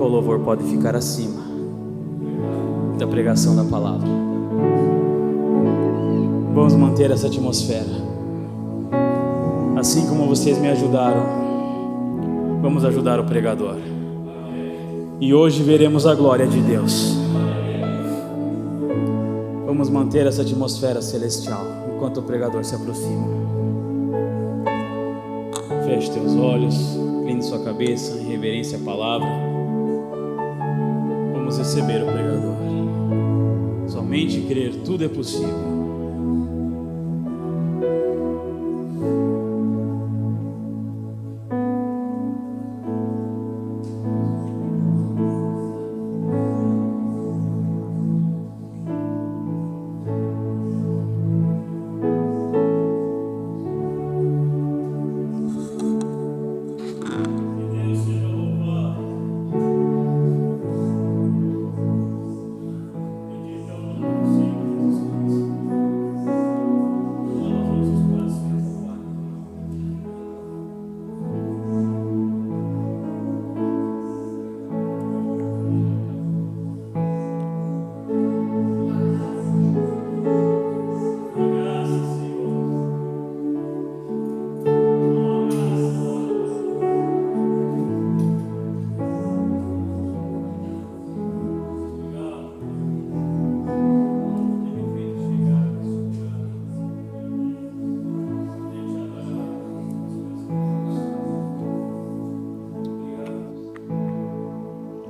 o louvor pode ficar acima da pregação da palavra. Vamos manter essa atmosfera. Assim como vocês me ajudaram, vamos ajudar o pregador. E hoje veremos a glória de Deus. Vamos manter essa atmosfera celestial enquanto o pregador se aproxima. Feche teus olhos, incline sua cabeça em reverência à palavra. Vamos receber o pregador. Somente crer, tudo é possível.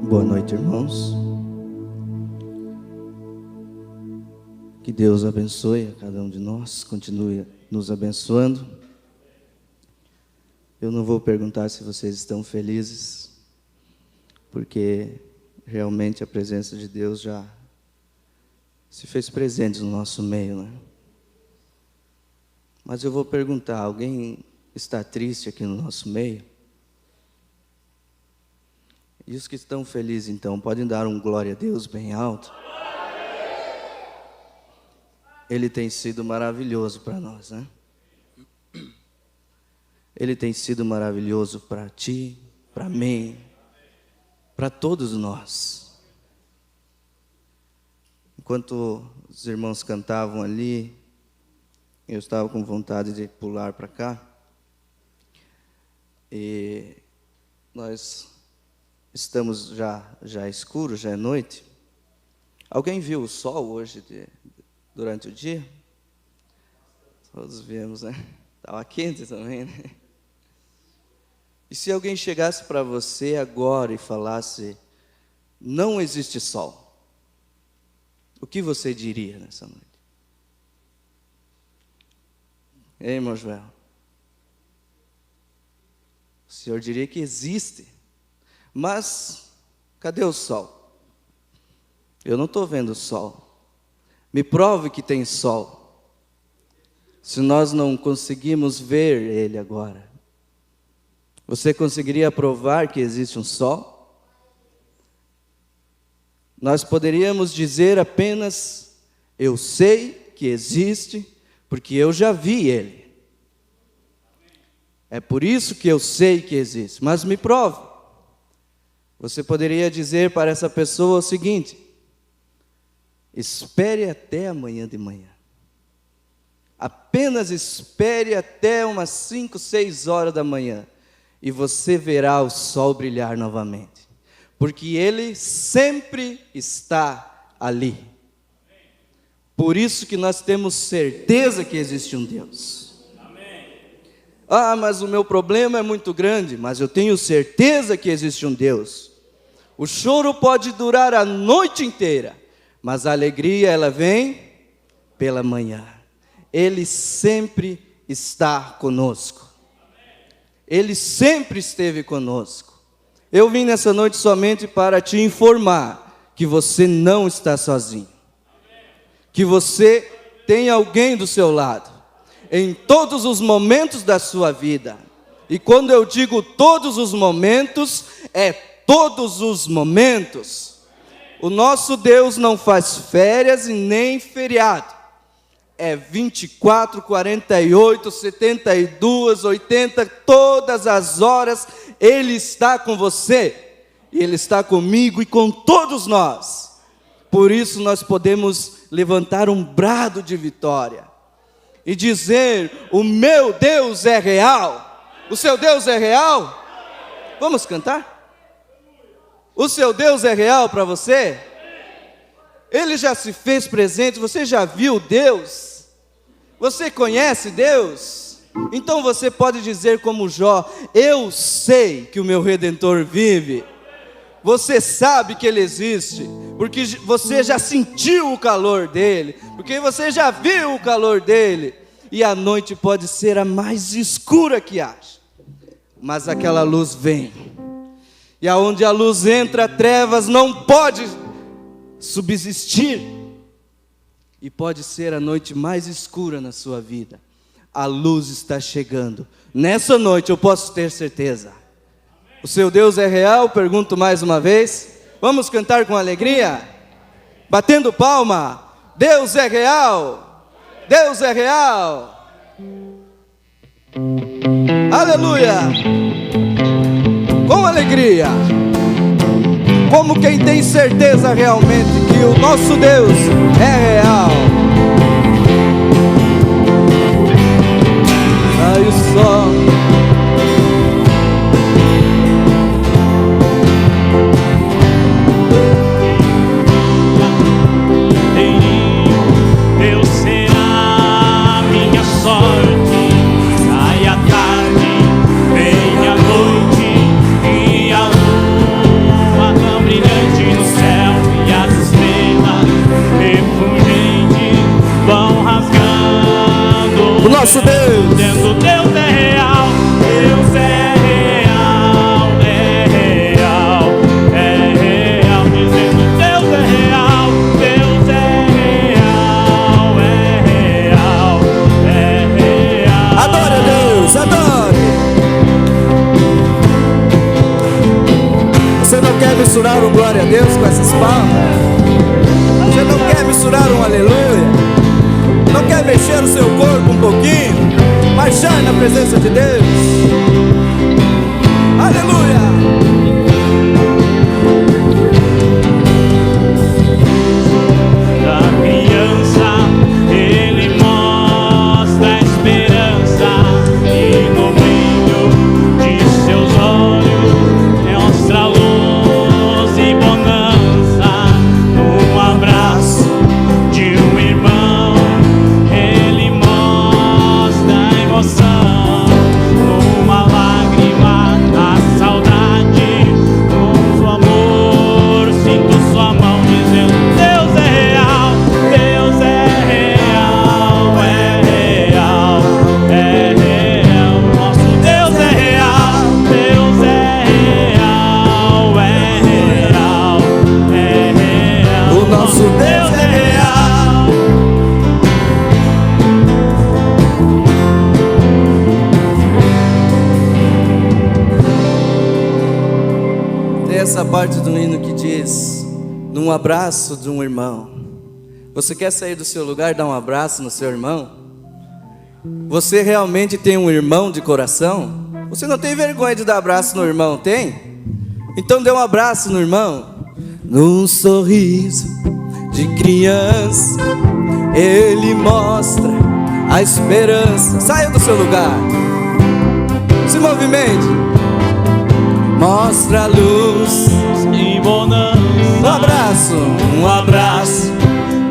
Boa noite, irmãos. Que Deus abençoe a cada um de nós, continue nos abençoando. Eu não vou perguntar se vocês estão felizes, porque realmente a presença de Deus já se fez presente no nosso meio, né? Mas eu vou perguntar: alguém está triste aqui no nosso meio? E os que estão felizes, então, podem dar um glória a Deus bem alto? Ele tem sido maravilhoso para nós, né? Ele tem sido maravilhoso para ti, para mim, para todos nós. Enquanto os irmãos cantavam ali, eu estava com vontade de pular para cá. E nós estamos já escuro, já é noite. Alguém viu o sol hoje durante o dia? Todos vimos, né? Estava quente também, né? E se alguém chegasse para você agora e falasse: não existe sol, o que você diria nessa noite? Ei, irmão Joel? O senhor diria que existe. Mas, cadê o sol? Eu não estou vendo o sol. Me prove que tem sol. Se nós não conseguimos ver ele agora, você conseguiria provar que existe um sol? Nós poderíamos dizer apenas: eu sei que existe, porque eu já vi ele. É por isso que eu sei que existe, mas me prove. Você poderia dizer para essa pessoa o seguinte: espere até amanhã de manhã. Apenas espere até umas 5, 6 horas da manhã e você verá o sol brilhar novamente. Porque ele sempre está ali. Por isso que nós temos certeza que existe um Deus. Ah, mas o meu problema é muito grande, mas eu tenho certeza que existe um Deus. O choro pode durar a noite inteira, mas a alegria ela vem pela manhã. Ele sempre está conosco. Ele sempre esteve conosco. Eu vim nessa noite somente para te informar que você não está sozinho. Que você tem alguém do seu lado. Em todos os momentos da sua vida. E quando eu digo todos os momentos, é todos os momentos. O nosso Deus não faz férias e nem feriado. É 24, 48, 72, 80, todas as horas Ele está com você. e Ele está comigo e com todos nós. Por isso nós podemos levantar um brado de vitória e dizer: o meu Deus é real. O seu Deus é real? Vamos cantar? O seu Deus é real para você? Ele já se fez presente, você já viu Deus? Você conhece Deus? Então você pode dizer como Jó: eu sei que o meu Redentor vive. Você sabe que Ele existe, porque você já sentiu o calor dEle, porque você já viu o calor dEle. E a noite pode ser a mais escura que haja, mas aquela luz vem, e aonde a luz entra, trevas não pode subsistir. E pode ser a noite mais escura na sua vida, a luz está chegando. Nessa noite eu posso ter certeza. O seu Deus é real? Pergunto mais uma vez. Vamos cantar com alegria? Batendo palma. Deus é real. Deus é real. Aleluia. Com alegria. Como quem tem certeza realmente que o nosso Deus é real. Sai o sol. Nosso Deus, Deus é real, Deus é real, é real, é real, dizendo Deus é real, Deus é real, é real, é real. Adore a Deus, adore. Você não quer misturar um glória a Deus com essas palmas? Você não quer misturar um aleluia? Não quer mexer o seu corpo um pouquinho? Marchar na presença de Deus. Aleluia. Da criança Ele mostra a esperança, e no brilho de seus olhos mostra luz e bonança. Num abraço de um irmão Ele mostra a emoção, numa lágrima a saudade, com seu amor sinto sua mão, dizendo Deus é real, Deus é real, é real, é real. Nosso Deus é real, Deus é real, é real, é real. O nosso Deus é real. Tem essa parte do hino que diz: num abraço de um irmão. Você quer sair do seu lugar e dar um abraço no seu irmão? Você realmente tem um irmão de coração? Você não tem vergonha de dar abraço no irmão, tem? Então dê um abraço no irmão. Num sorriso de criança, Ele mostra a esperança. Saia do seu lugar, se movimente. Mostra a luz E bonança, um abraço.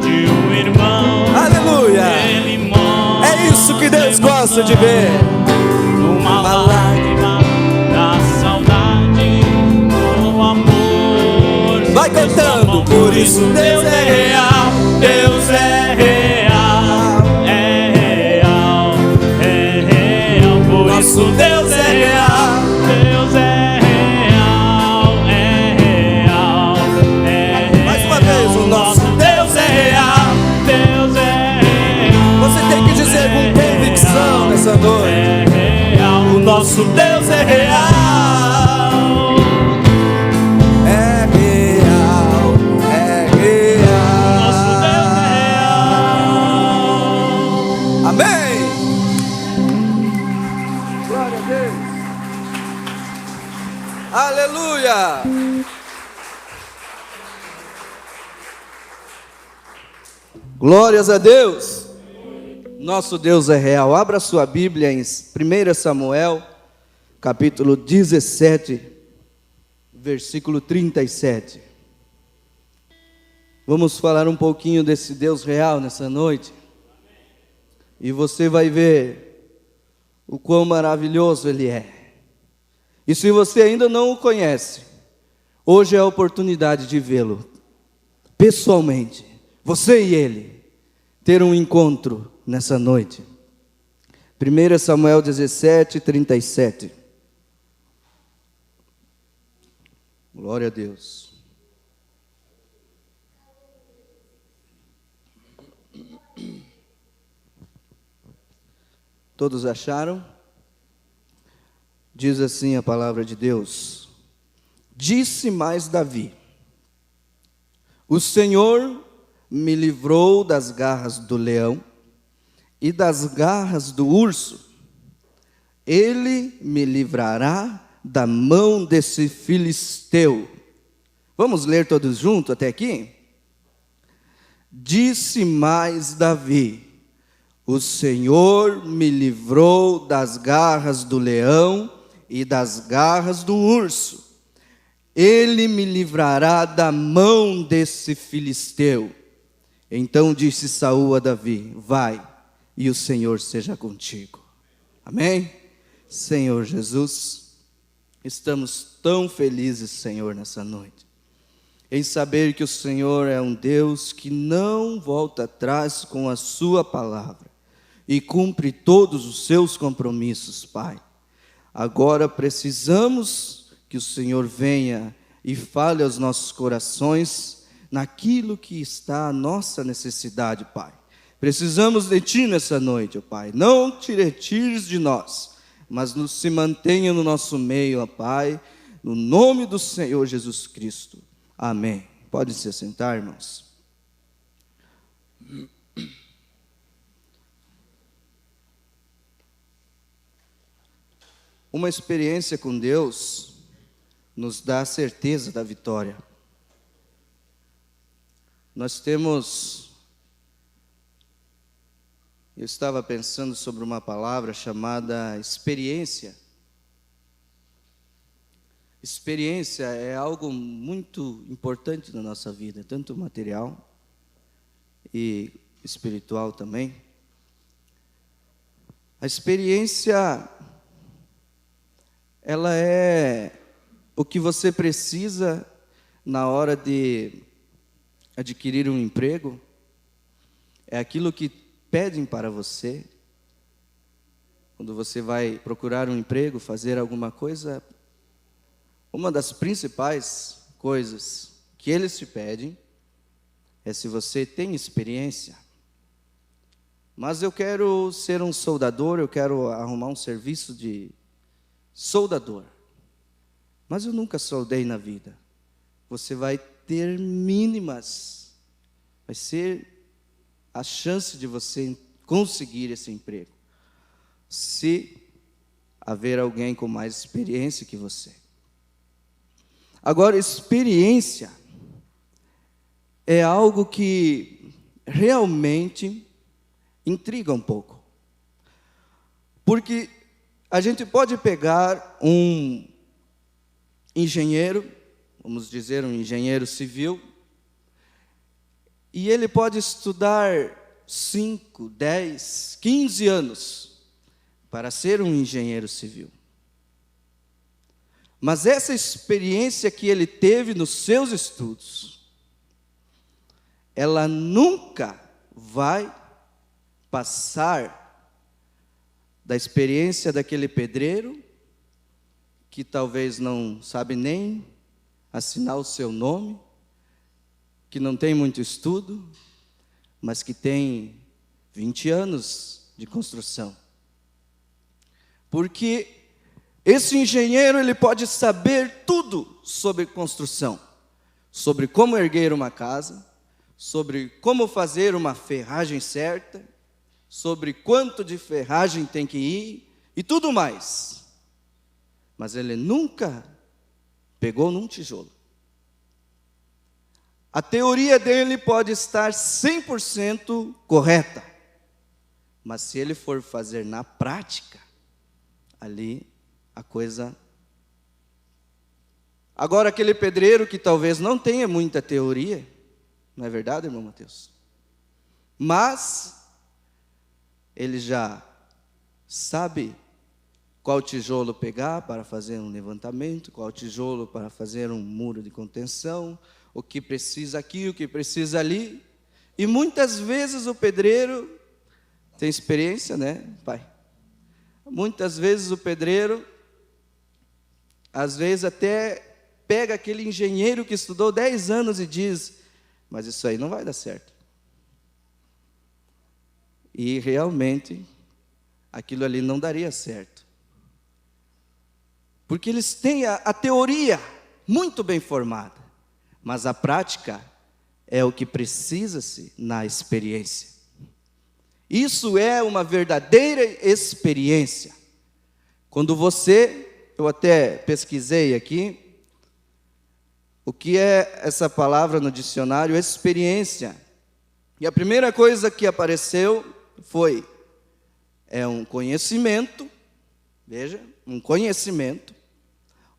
de um irmão. Aleluia. Ele mostra É isso que Deus gosta de ver. numa lágrima da saudade, no amor. Vai cantando. Por isso Deus é real. Deus é real, é real, é real. Por isso Deus é real, Deus é real, é real, é real. Mais uma vez, o nosso Deus é real, Deus é real. Você tem que dizer com convicção nessa noite. É real, o nosso Deus é real. É real, é real. Glórias a Deus. Nosso Deus é real. Abra sua Bíblia em 1 Samuel, capítulo 17, versículo 37. Vamos falar um pouquinho desse Deus real nessa noite. E você vai ver o quão maravilhoso Ele é. E se você ainda não o conhece, hoje é a oportunidade de vê-lo pessoalmente. Você e Ele ter um encontro nessa noite. 1 Samuel 17, 37. Glória a Deus. Todos acharam? Diz assim a palavra de Deus: disse mais Davi: o Senhor me livrou das garras do leão e das garras do urso. Ele me livrará da mão desse filisteu. Vamos ler todos juntos até aqui? Disse mais Davi: o Senhor me livrou das garras do leão e das garras do urso. Ele me livrará da mão desse filisteu. Então disse Saul a Davi: vai, e o Senhor seja contigo. Amém? Senhor Jesus, estamos tão felizes, Senhor, nessa noite, em saber que o Senhor é um Deus que não volta atrás com a sua palavra e cumpre todos os seus compromissos, Pai. Agora precisamos que o Senhor venha e fale aos nossos corações naquilo que está a nossa necessidade, Pai. Precisamos de Ti nessa noite, ó Pai. Não te retires de nós, mas se mantenha no nosso meio, ó Pai, no nome do Senhor Jesus Cristo. Amém. Pode se assentar, irmãos. Uma experiência com Deus nos dá a certeza da vitória. Eu estava pensando sobre uma palavra chamada experiência. Experiência é algo muito importante na nossa vida, tanto material e espiritual também. A experiência, ela é o que você precisa na hora de adquirir um emprego, é aquilo que pedem para você. Quando você vai procurar um emprego, fazer alguma coisa, uma das principais coisas que eles te pedem é se você tem experiência. Mas eu quero ser um soldador, eu quero arrumar um serviço de soldador. Mas eu nunca soldei na vida. Você vai ter mínimas. Vai ser a chance de você conseguir esse emprego, se haver alguém com mais experiência que você. Agora, experiência é algo que realmente intriga um pouco. Porque a gente pode pegar um engenheiro, vamos dizer um engenheiro civil, e ele pode estudar 5, 10, 15 anos para ser um engenheiro civil. Mas essa experiência que ele teve nos seus estudos, ela nunca vai passar da experiência daquele pedreiro, que talvez não sabe nem assinar o seu nome, que não tem muito estudo, mas que tem 20 anos de construção. Porque esse engenheiro, ele pode saber tudo sobre construção, sobre como erguer uma casa, sobre como fazer uma ferragem certa, sobre quanto de ferragem tem que ir e tudo mais. Mas ele nunca pegou num tijolo. A teoria dele pode estar 100% correta, mas se ele for fazer na prática, ali a coisa... Agora, aquele pedreiro que talvez não tenha muita teoria, não é verdade, irmão Mateus? Mas ele já sabe qual tijolo pegar para fazer um levantamento, qual tijolo para fazer um muro de contenção, o que precisa aqui, o que precisa ali. E muitas vezes o pedreiro tem experiência, né, pai? Muitas vezes o pedreiro, às vezes até pega aquele engenheiro que estudou 10 anos e diz: mas isso aí não vai dar certo. E realmente, aquilo ali não daria certo. Porque eles têm a teoria muito bem formada, mas a prática é o que precisa-se na experiência. Isso é uma verdadeira experiência. Quando você, eu até pesquisei aqui, o que é essa palavra no dicionário? Experiência. E a primeira coisa que apareceu foi, um conhecimento, veja, um conhecimento,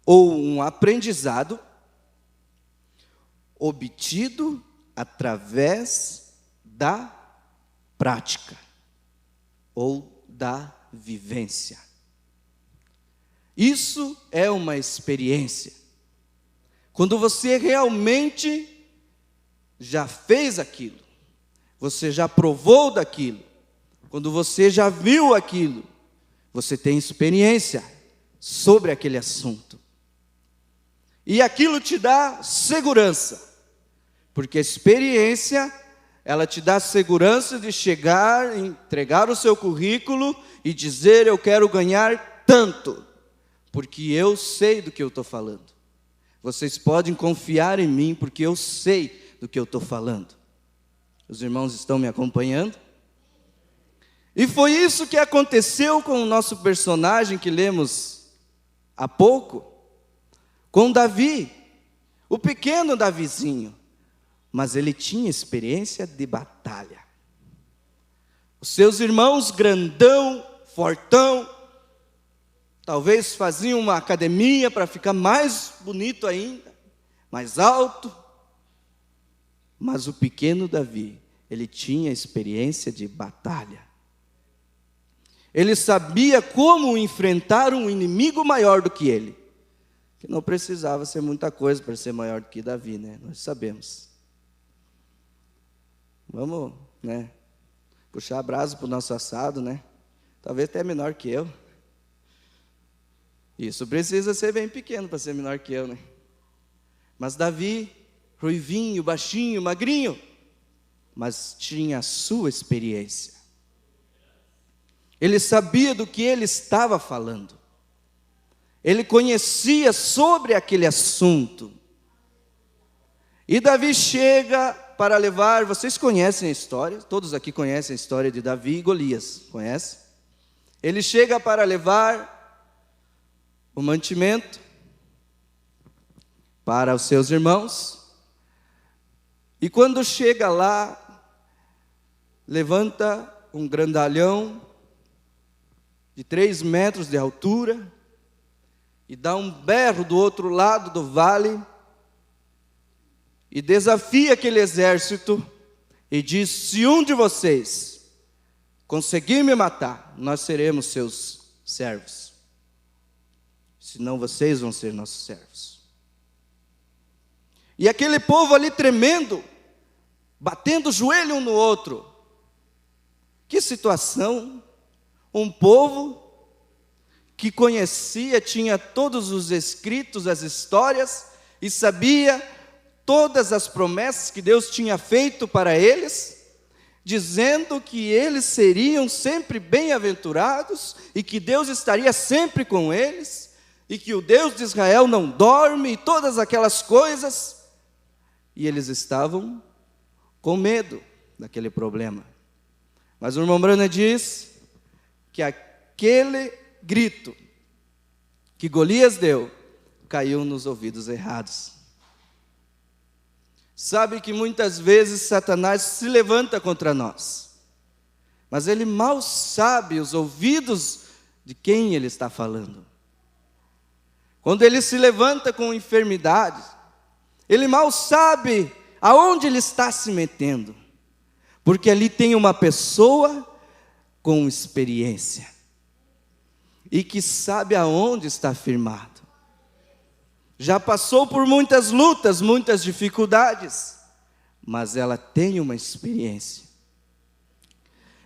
ou um aprendizado, obtido através da prática, ou da vivência. Isso é uma experiência. Quando você realmente já fez aquilo, você já provou daquilo, quando você já viu aquilo, você tem experiência sobre aquele assunto. E aquilo te dá segurança, porque a experiência, ela te dá segurança de chegar, entregar o seu currículo e dizer: eu quero ganhar tanto, porque eu sei do que eu estou falando. Vocês podem confiar em mim, porque eu sei do que eu estou falando. Os irmãos estão me acompanhando? E foi isso que aconteceu com o nosso personagem que lemos há pouco, com Davi, o pequeno Davizinho. Mas ele tinha experiência de batalha. Os seus irmãos, grandão, fortão, talvez faziam uma academia para ficar mais bonito ainda, mais alto. Mas o pequeno Davi, ele tinha experiência de batalha. Ele sabia como enfrentar um inimigo maior do que ele. Que não precisava ser muita coisa para ser maior do que Davi, né? Nós sabemos. Vamos, né? Puxar a brasa para o nosso assado, né? Talvez até menor que eu. Isso precisa ser bem pequeno para ser menor que eu, né? Mas Davi, ruivinho, baixinho, magrinho, mas tinha a sua experiência. Ele sabia do que ele estava falando. Ele conhecia sobre aquele assunto. E Davi chega para levar, vocês conhecem a história, todos aqui conhecem a história de Davi e Golias, conhece? Ele chega para levar o mantimento para os seus irmãos, e quando chega lá, levanta um grandalhão de 3 metros de altura, e dá um berro do outro lado do vale, e desafia aquele exército, e diz: se um de vocês conseguir me matar, nós seremos seus servos. Senão vocês vão ser nossos servos. E aquele povo ali tremendo, batendo o joelho um no outro. Que situação! Um povo que conhecia, tinha todos os escritos, as histórias, e sabia todas as promessas que Deus tinha feito para eles, dizendo que eles seriam sempre bem-aventurados, e que Deus estaria sempre com eles, e que o Deus de Israel não dorme, e todas aquelas coisas, e eles estavam com medo daquele problema. Mas o irmão Brana diz que aquele grito que Golias deu, caiu nos ouvidos errados. Sabe que muitas vezes Satanás se levanta contra nós, mas ele mal sabe os ouvidos de quem ele está falando. Quando ele se levanta com enfermidades, ele mal sabe aonde ele está se metendo, porque ali tem uma pessoa com experiência e que sabe aonde está firmado. Já passou por muitas lutas, muitas dificuldades, mas ela tem uma experiência.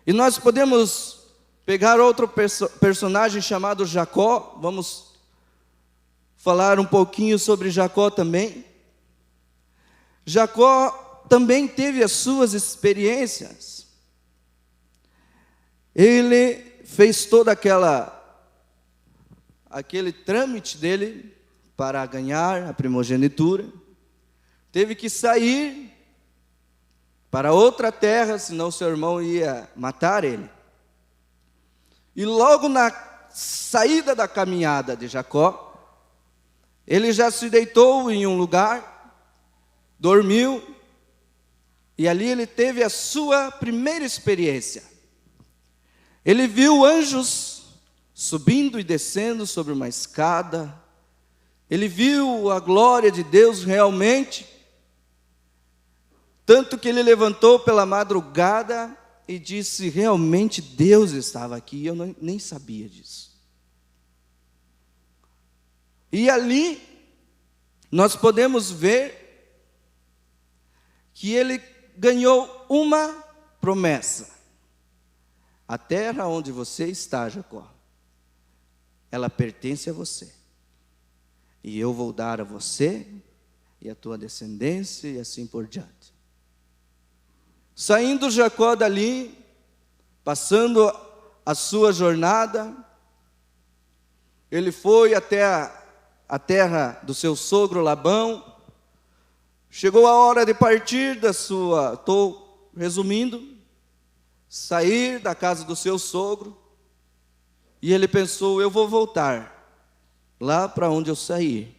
E nós podemos pegar outro personagem chamado Jacó. Vamos falar um pouquinho sobre Jacó também. Jacó também teve as suas experiências. Ele fez todo aquele trâmite dele para ganhar a primogenitura. Teve que sair para outra terra, senão seu irmão ia matar ele. E logo na saída da caminhada de Jacó, ele já se deitou em um lugar, dormiu, e ali ele teve a sua primeira experiência. Ele viu anjos subindo e descendo sobre uma escada. Ele viu a glória de Deus realmente, tanto que ele levantou pela madrugada e disse: realmente Deus estava aqui, eu nem sabia disso. E ali nós podemos ver que ele ganhou uma promessa: a terra onde você está, Jacó, ela pertence a você. E eu vou dar a você e a tua descendência e assim por diante. Saindo Jacó dali, passando a sua jornada, ele foi até a terra do seu sogro Labão. Chegou a hora de partir estou resumindo, sair da casa do seu sogro. E ele pensou: eu vou voltar lá para onde eu saí.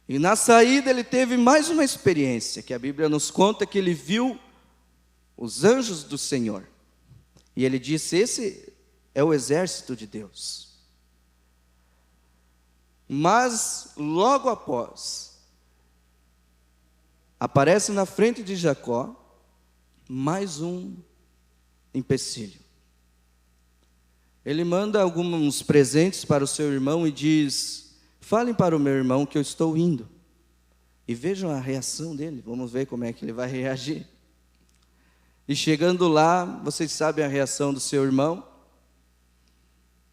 E na saída ele teve mais uma experiência, que a Bíblia nos conta que ele viu os anjos do Senhor. E ele disse: esse é o exército de Deus. Mas logo após, aparece na frente de Jacó mais um empecilho. Ele manda alguns presentes para o seu irmão e diz: falem para o meu irmão que eu estou indo. E vejam a reação dele, vamos ver como é que ele vai reagir. E chegando lá, vocês sabem a reação do seu irmão.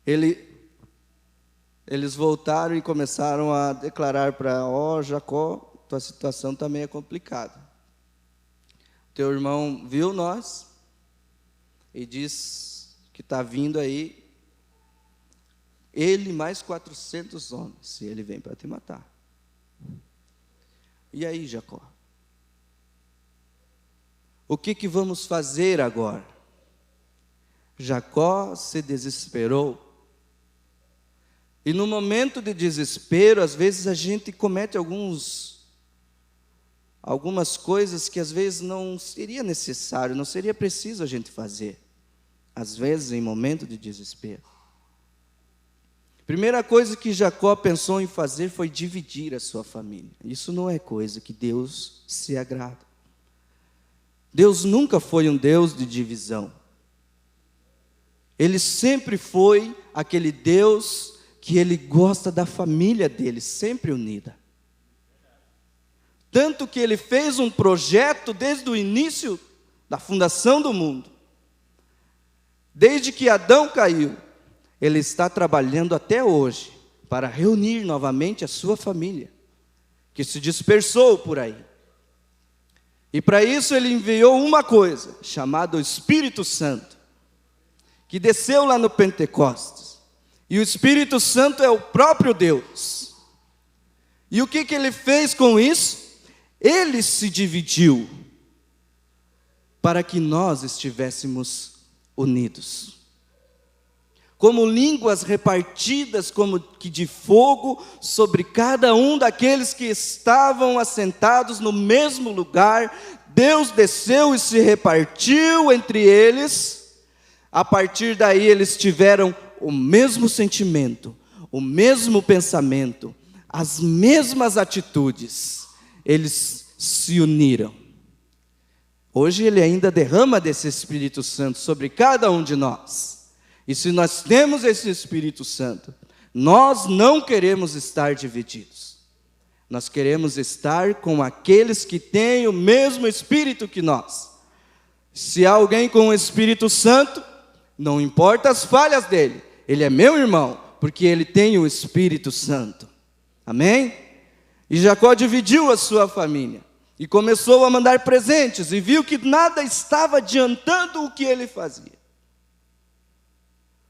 Eles voltaram e começaram a declarar para: Jacó, tua situação também é complicada. Teu irmão viu nós e diz que está vindo aí, ele mais 400 homens, e ele vem para te matar. E aí, Jacó? O que vamos fazer agora? Jacó se desesperou. E no momento de desespero, às vezes a gente comete algumas coisas que às vezes não seria necessário, não seria preciso a gente fazer. Às vezes em momento de desespero. Primeira coisa que Jacó pensou em fazer foi dividir a sua família. Isso não é coisa que Deus se agrada. Deus nunca foi um Deus de divisão. Ele sempre foi aquele Deus que Ele gosta da família dele, sempre unida. Tanto que Ele fez um projeto desde o início da fundação do mundo. Desde que Adão caiu, Ele está trabalhando até hoje para reunir novamente a sua família, que se dispersou por aí. E para isso Ele enviou uma coisa, chamada o Espírito Santo, que desceu lá no Pentecostes. E o Espírito Santo é o próprio Deus. E o que Ele fez com isso? Ele se dividiu para que nós estivéssemos unidos. como línguas repartidas como que de fogo sobre cada um daqueles que estavam assentados no mesmo lugar. Deus desceu e se repartiu entre eles. A partir daí eles tiveram o mesmo sentimento, o mesmo pensamento, as mesmas atitudes. Eles se uniram. Hoje Ele ainda derrama desse Espírito Santo sobre cada um de nós. E se nós temos esse Espírito Santo, nós não queremos estar divididos. Nós queremos estar com aqueles que têm o mesmo Espírito que nós. Se há alguém com o Espírito Santo, não importa as falhas dele, ele é meu irmão, porque ele tem o Espírito Santo. Amém? E Jacó dividiu a sua família e começou a mandar presentes e viu que nada estava adiantando o que ele fazia.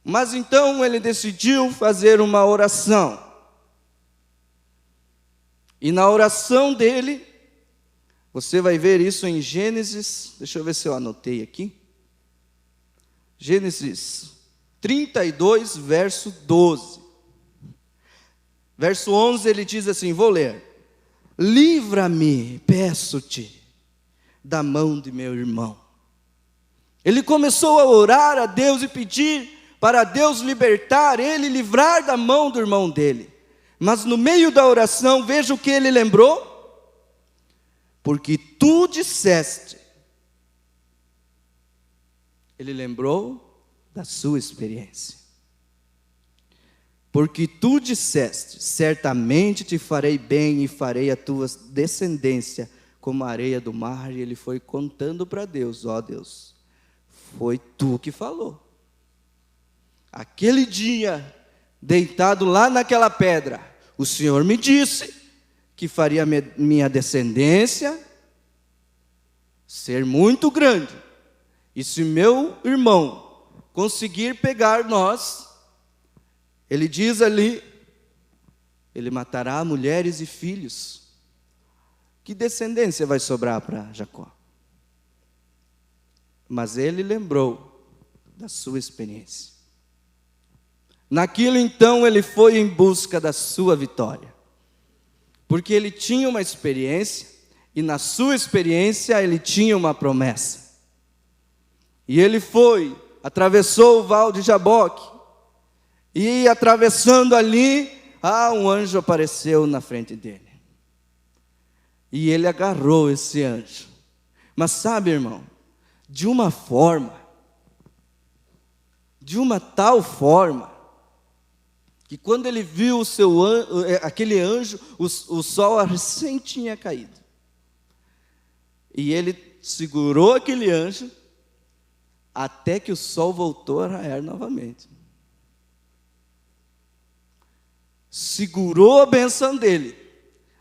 Mas então ele decidiu fazer uma oração. E na oração dele, você vai ver isso em Gênesis, deixa eu ver se eu anotei aqui. Gênesis 32, verso 12. Verso 11 ele diz assim, vou ler. Livra-me, peço-te, da mão de meu irmão. Ele começou a orar a Deus e pedir para Deus libertar ele, livrar da mão do irmão dele. Mas no meio da oração, veja o que ele lembrou. Porque tu disseste. Ele lembrou da sua experiência. Porque tu disseste, certamente te farei bem e farei a tua descendência como a areia do mar. E ele foi contando para Deus, ó Deus, foi tu que falou. Aquele dia, deitado lá naquela pedra, o Senhor me disse que faria minha descendência ser muito grande. E se meu irmão conseguir pegar nós, ele diz ali, ele matará mulheres e filhos. Que descendência vai sobrar para Jacó? Mas ele lembrou da sua experiência. Naquilo então ele foi em busca da sua vitória, porque ele tinha uma experiência, e na sua experiência ele tinha uma promessa. E ele foi, atravessou o val de Jaboque, e atravessando ali, um anjo apareceu na frente dele. E ele agarrou esse anjo. Mas sabe, irmão, de uma tal forma, que quando ele viu aquele anjo, o sol recém tinha caído. E ele segurou aquele anjo, até que o sol voltou a raiar novamente. Segurou a bênção dele,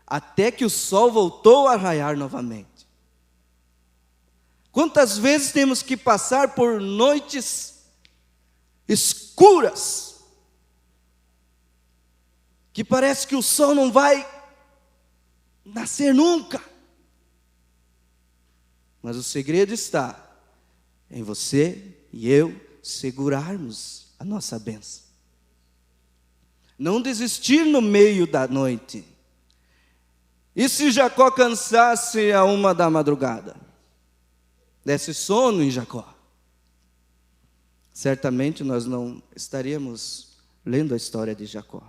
até que o sol voltou a raiar novamente. Quantas vezes temos que passar por noites escuras, que parece que o sol não vai nascer nunca. Mas o segredo está em você e eu segurarmos a nossa bênção. Não desistir no meio da noite. E se Jacó cansasse a 1 da madrugada? Desse sono em Jacó? Certamente nós não estaríamos lendo a história de Jacó.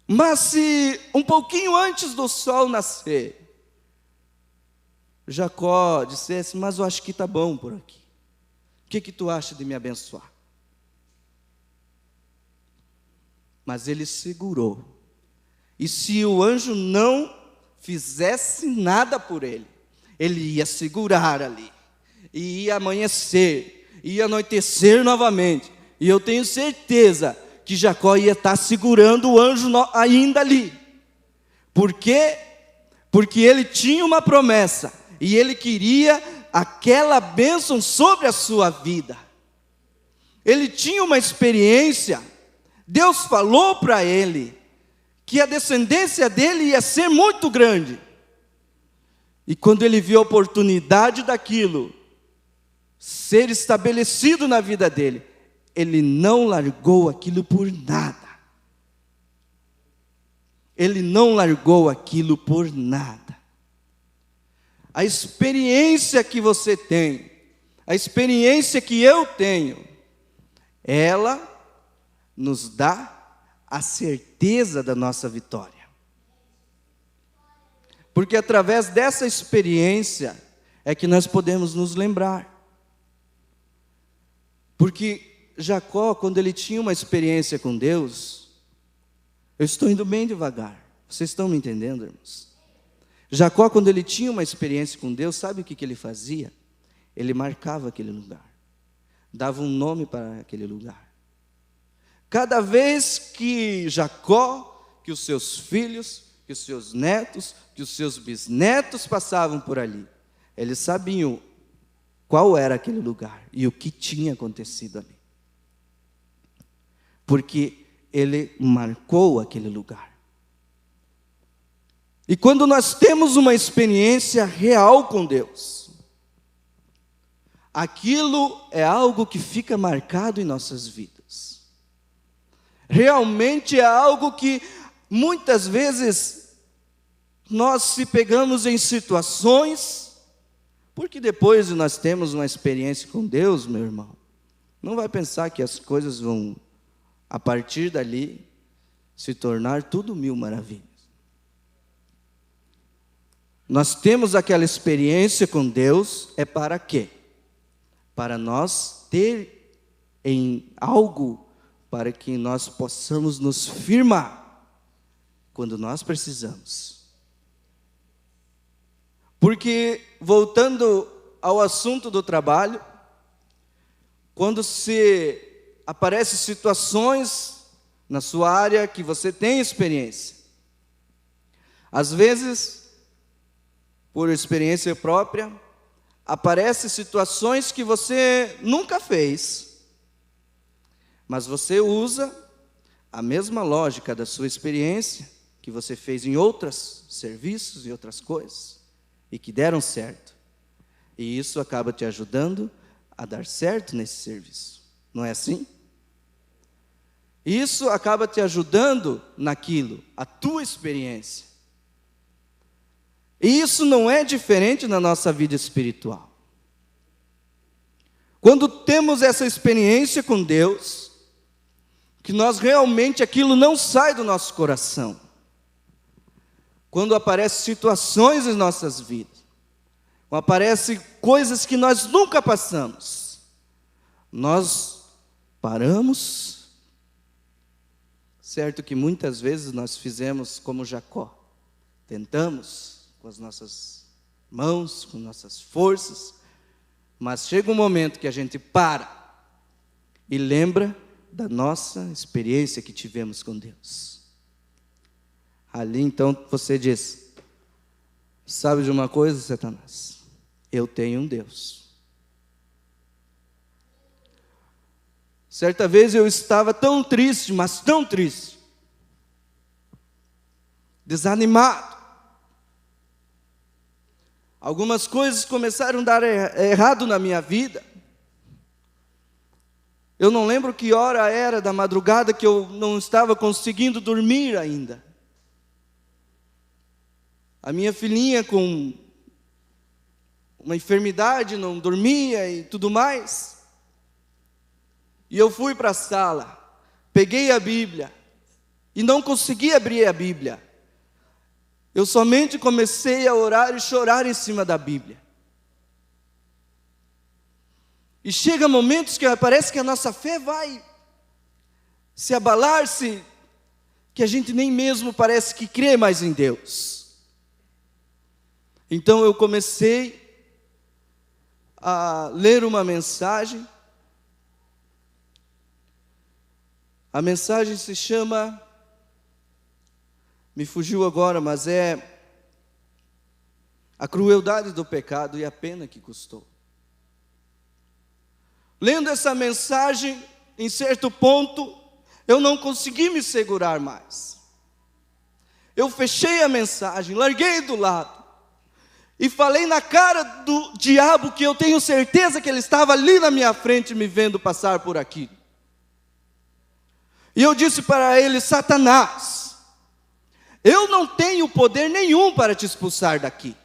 Mas se um pouquinho antes do sol nascer, Jacó dissesse, mas eu acho que está bom por aqui. O que tu acha de me abençoar? Mas ele segurou. E se o anjo não fizesse nada por ele, ele ia segurar ali. E ia amanhecer, ia anoitecer novamente. E eu tenho certeza que Jacó ia estar segurando o anjo ainda ali. Por quê? Porque ele tinha uma promessa. E ele queria aquela bênção sobre a sua vida. Ele tinha uma experiência. Deus falou para ele que a descendência dele ia ser muito grande. E quando ele viu a oportunidade daquilo ser estabelecido na vida dele, ele não largou aquilo por nada. Ele não largou aquilo por nada. A experiência que você tem, a experiência que eu tenho, ela nos dá a certeza da nossa vitória. Porque através dessa experiência é que nós podemos nos lembrar. Porque Jacó, quando ele tinha uma experiência com Deus, eu estou indo bem devagar, vocês estão me entendendo, irmãos? Jacó, quando ele tinha uma experiência com Deus, sabe o que ele fazia? Ele marcava aquele lugar, dava um nome para aquele lugar. Cada vez que Jacó, que os seus filhos, que os seus netos, que os seus bisnetos passavam por ali, eles sabiam qual era aquele lugar e o que tinha acontecido ali. Porque ele marcou aquele lugar. E quando nós temos uma experiência real com Deus, aquilo é algo que fica marcado em nossas vidas. Realmente é algo que muitas vezes nós se pegamos em situações, porque depois de nós termos uma experiência com Deus, meu irmão, não vai pensar que as coisas vão, a partir dali, se tornar tudo mil maravilhas. Nós temos aquela experiência com Deus, é para quê? Para nós ter em algo, para que nós possamos nos firmar, quando nós precisamos. Porque, voltando ao assunto do trabalho, quando se aparecem situações na sua área que você tem experiência, às vezes, por experiência própria, aparecem situações que você nunca fez, mas você usa a mesma lógica da sua experiência que você fez em outros serviços e outras coisas, e que deram certo. E isso acaba te ajudando a dar certo nesse serviço. Não é assim? Isso acaba te ajudando naquilo, a tua experiência. E isso não é diferente na nossa vida espiritual. Quando temos essa experiência com Deus, que nós realmente, aquilo não sai do nosso coração. Quando aparecem situações em nossas vidas, quando aparecem coisas que nós nunca passamos, nós paramos. Certo que muitas vezes nós fizemos como Jacó, tentamos com as nossas mãos, com nossas forças, mas chega um momento que a gente para e lembra da nossa experiência que tivemos com Deus. Ali então você diz: sabe de uma coisa, Satanás? Eu tenho um Deus. Certa vez eu estava tão triste, mas tão triste, desanimado. Algumas coisas começaram a dar errado na minha vida. Eu não lembro que hora era da madrugada que eu não estava conseguindo dormir ainda. A minha filhinha com uma enfermidade não dormia e tudo mais. E eu fui para a sala, peguei a Bíblia e não consegui abrir a Bíblia. Eu somente comecei a orar e chorar em cima da Bíblia. E chega momentos que parece que a nossa fé vai se abalar, que a gente nem mesmo parece que crê mais em Deus. Então eu comecei a ler uma mensagem. A mensagem se chama, me fugiu agora, mas é a crueldade do pecado e a pena que custou. Lendo essa mensagem, em certo ponto, eu não consegui me segurar mais. Eu fechei a mensagem, larguei do lado e falei na cara do diabo, que eu tenho certeza que ele estava ali na minha frente me vendo passar por aqui. E eu disse para ele: Satanás, eu não tenho poder nenhum para te expulsar daqui.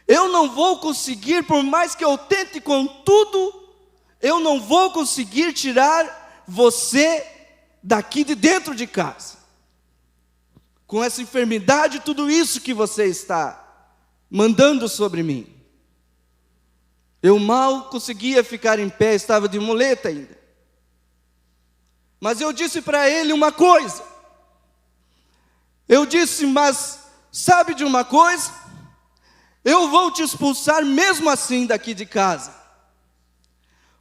Eu não vou conseguir, por mais que eu tente com tudo, eu não vou conseguir tirar você daqui de dentro de casa. Com essa enfermidade, tudo isso que você está mandando sobre mim. Eu mal conseguia ficar em pé, estava de muleta ainda. Mas eu disse para ele uma coisa. Eu disse: mas sabe de uma coisa? Eu vou te expulsar mesmo assim daqui de casa.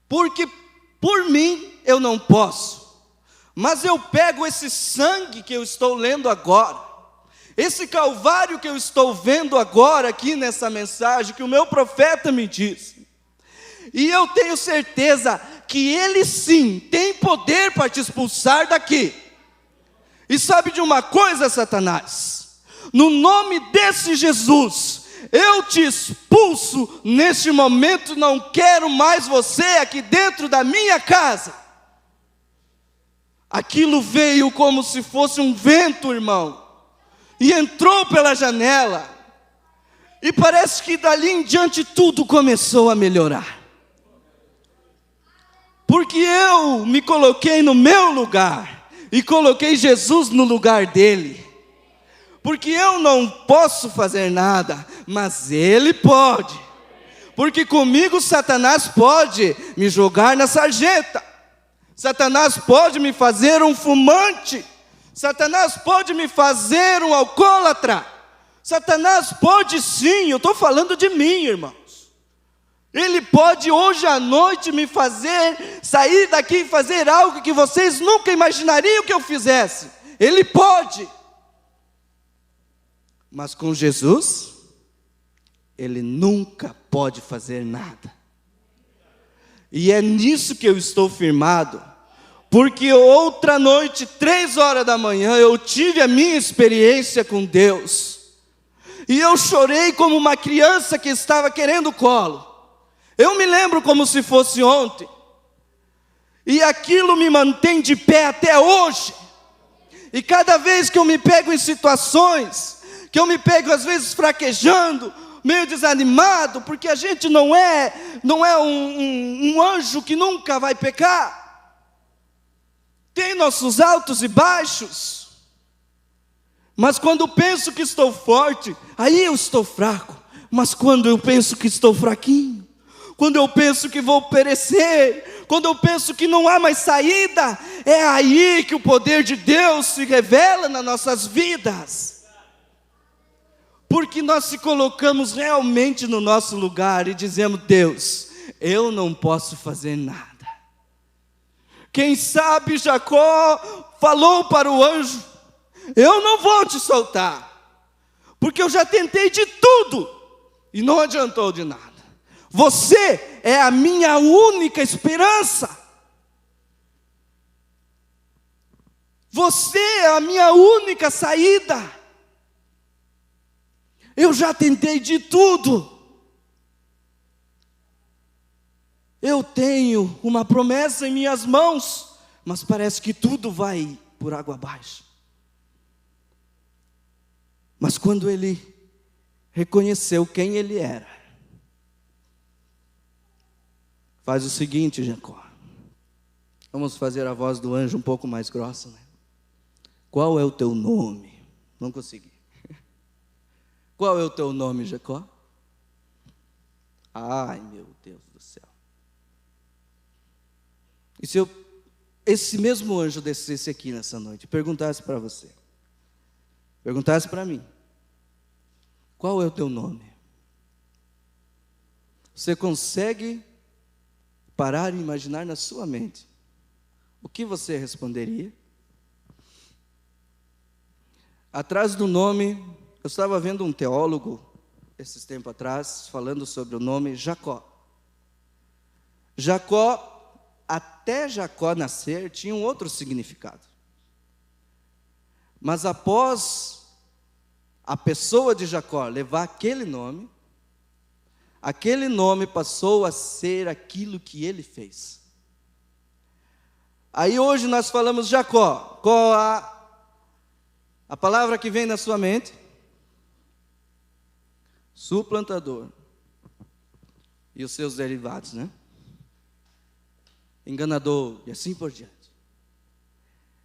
Porque por mim eu não posso. Mas eu pego esse sangue que eu estou lendo agora, esse calvário que eu estou vendo agora aqui nessa mensagem que o meu profeta me disse, e eu tenho certeza que ele sim tem poder para te expulsar daqui. E sabe de uma coisa, Satanás? No nome desse Jesus, eu te expulso neste momento. Não quero mais você aqui dentro da minha casa. Aquilo veio como se fosse um vento, irmão, e entrou pela janela, e parece que dali em diante tudo começou a melhorar. Porque eu me coloquei no meu lugar, e coloquei Jesus no lugar dele. Porque eu não posso fazer nada, mas ele pode. Porque comigo Satanás pode me jogar na sarjeta. Satanás pode me fazer um fumante. Satanás pode me fazer um alcoólatra. Satanás pode sim, eu estou falando de mim, irmãos. Ele pode hoje à noite me fazer sair daqui e fazer algo que vocês nunca imaginariam que eu fizesse. Ele pode. Mas com Jesus, ele nunca pode fazer nada. E é nisso que eu estou firmado, porque outra noite, 3 horas da manhã, eu tive a minha experiência com Deus, e eu chorei como uma criança que estava querendo colo. Eu me lembro como se fosse ontem, e aquilo me mantém de pé até hoje. E cada vez que eu me pego em situações, que eu me pego às vezes fraquejando, meio desanimado, porque a gente não é um anjo que nunca vai pecar. Tem nossos altos e baixos. Mas quando penso que estou forte, aí eu estou fraco. Mas quando eu penso que estou fraquinho, quando eu penso que vou perecer, quando eu penso que não há mais saída, é aí que o poder de Deus se revela nas nossas vidas. Porque nós se colocamos realmente no nosso lugar e dizemos: Deus, eu não posso fazer nada. Quem sabe Jacó falou para o anjo: eu não vou te soltar, porque eu já tentei de tudo e não adiantou de nada. Você é a minha única esperança. Você é a minha única saída. Eu já tentei de tudo. Eu tenho uma promessa em minhas mãos, mas parece que tudo vai por água abaixo. Mas quando ele reconheceu quem ele era, faz o seguinte, Jacó. Vamos fazer a voz do anjo um pouco mais grossa, né? Qual é o teu nome? Não consegui. Qual é o teu nome, Jacó? Ai, meu Deus do céu. E se esse mesmo anjo descesse aqui nessa noite e perguntasse para você, perguntasse para mim, qual é o teu nome? Você consegue parar e imaginar na sua mente o que você responderia? Atrás do nome, eu estava vendo um teólogo, esses tempos atrás, falando sobre o nome Jacó. Jacó, até Jacó nascer, tinha um outro significado. Mas após a pessoa de Jacó levar aquele nome passou a ser aquilo que ele fez. Aí hoje nós falamos Jacó. Qual a palavra que vem na sua mente? Suplantador. E os seus derivados, né? Enganador e assim por diante.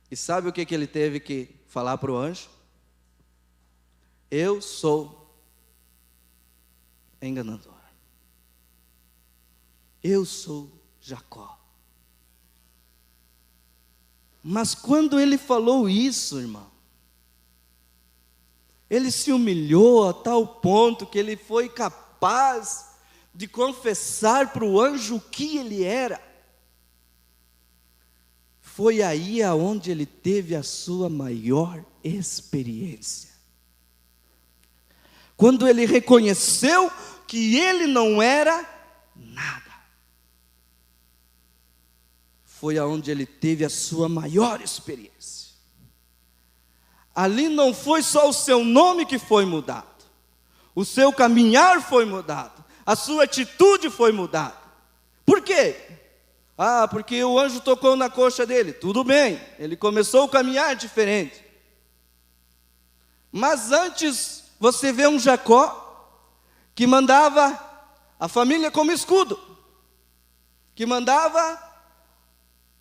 E sabe o que ele teve que falar para o anjo? Eu sou enganador. Eu sou Jacó. Mas quando ele falou isso, irmão, ele se humilhou a tal ponto que ele foi capaz de confessar para o anjo o que ele era. Foi aí aonde ele teve a sua maior experiência. Quando ele reconheceu que ele não era nada. Foi aonde ele teve a sua maior experiência. Ali não foi só o seu nome que foi mudado. O seu caminhar foi mudado. A sua atitude foi mudada. Por quê? Porque o anjo tocou na coxa dele. Tudo bem, ele começou a caminhar diferente. Mas antes, você vê um Jacó que mandava a família como escudo. Que mandava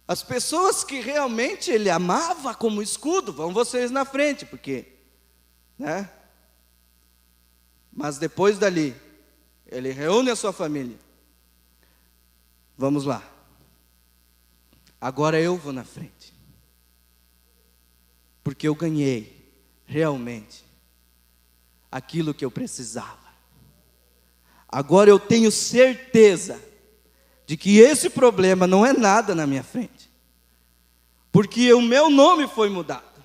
as pessoas que realmente ele amava como escudo. Vão vocês na frente, porque, né? Mas depois dali, ele reúne a sua família. Vamos lá. Agora eu vou na frente. Porque eu ganhei, realmente, aquilo que eu precisava. Agora eu tenho certeza de que esse problema não é nada na minha frente. Porque o meu nome foi mudado.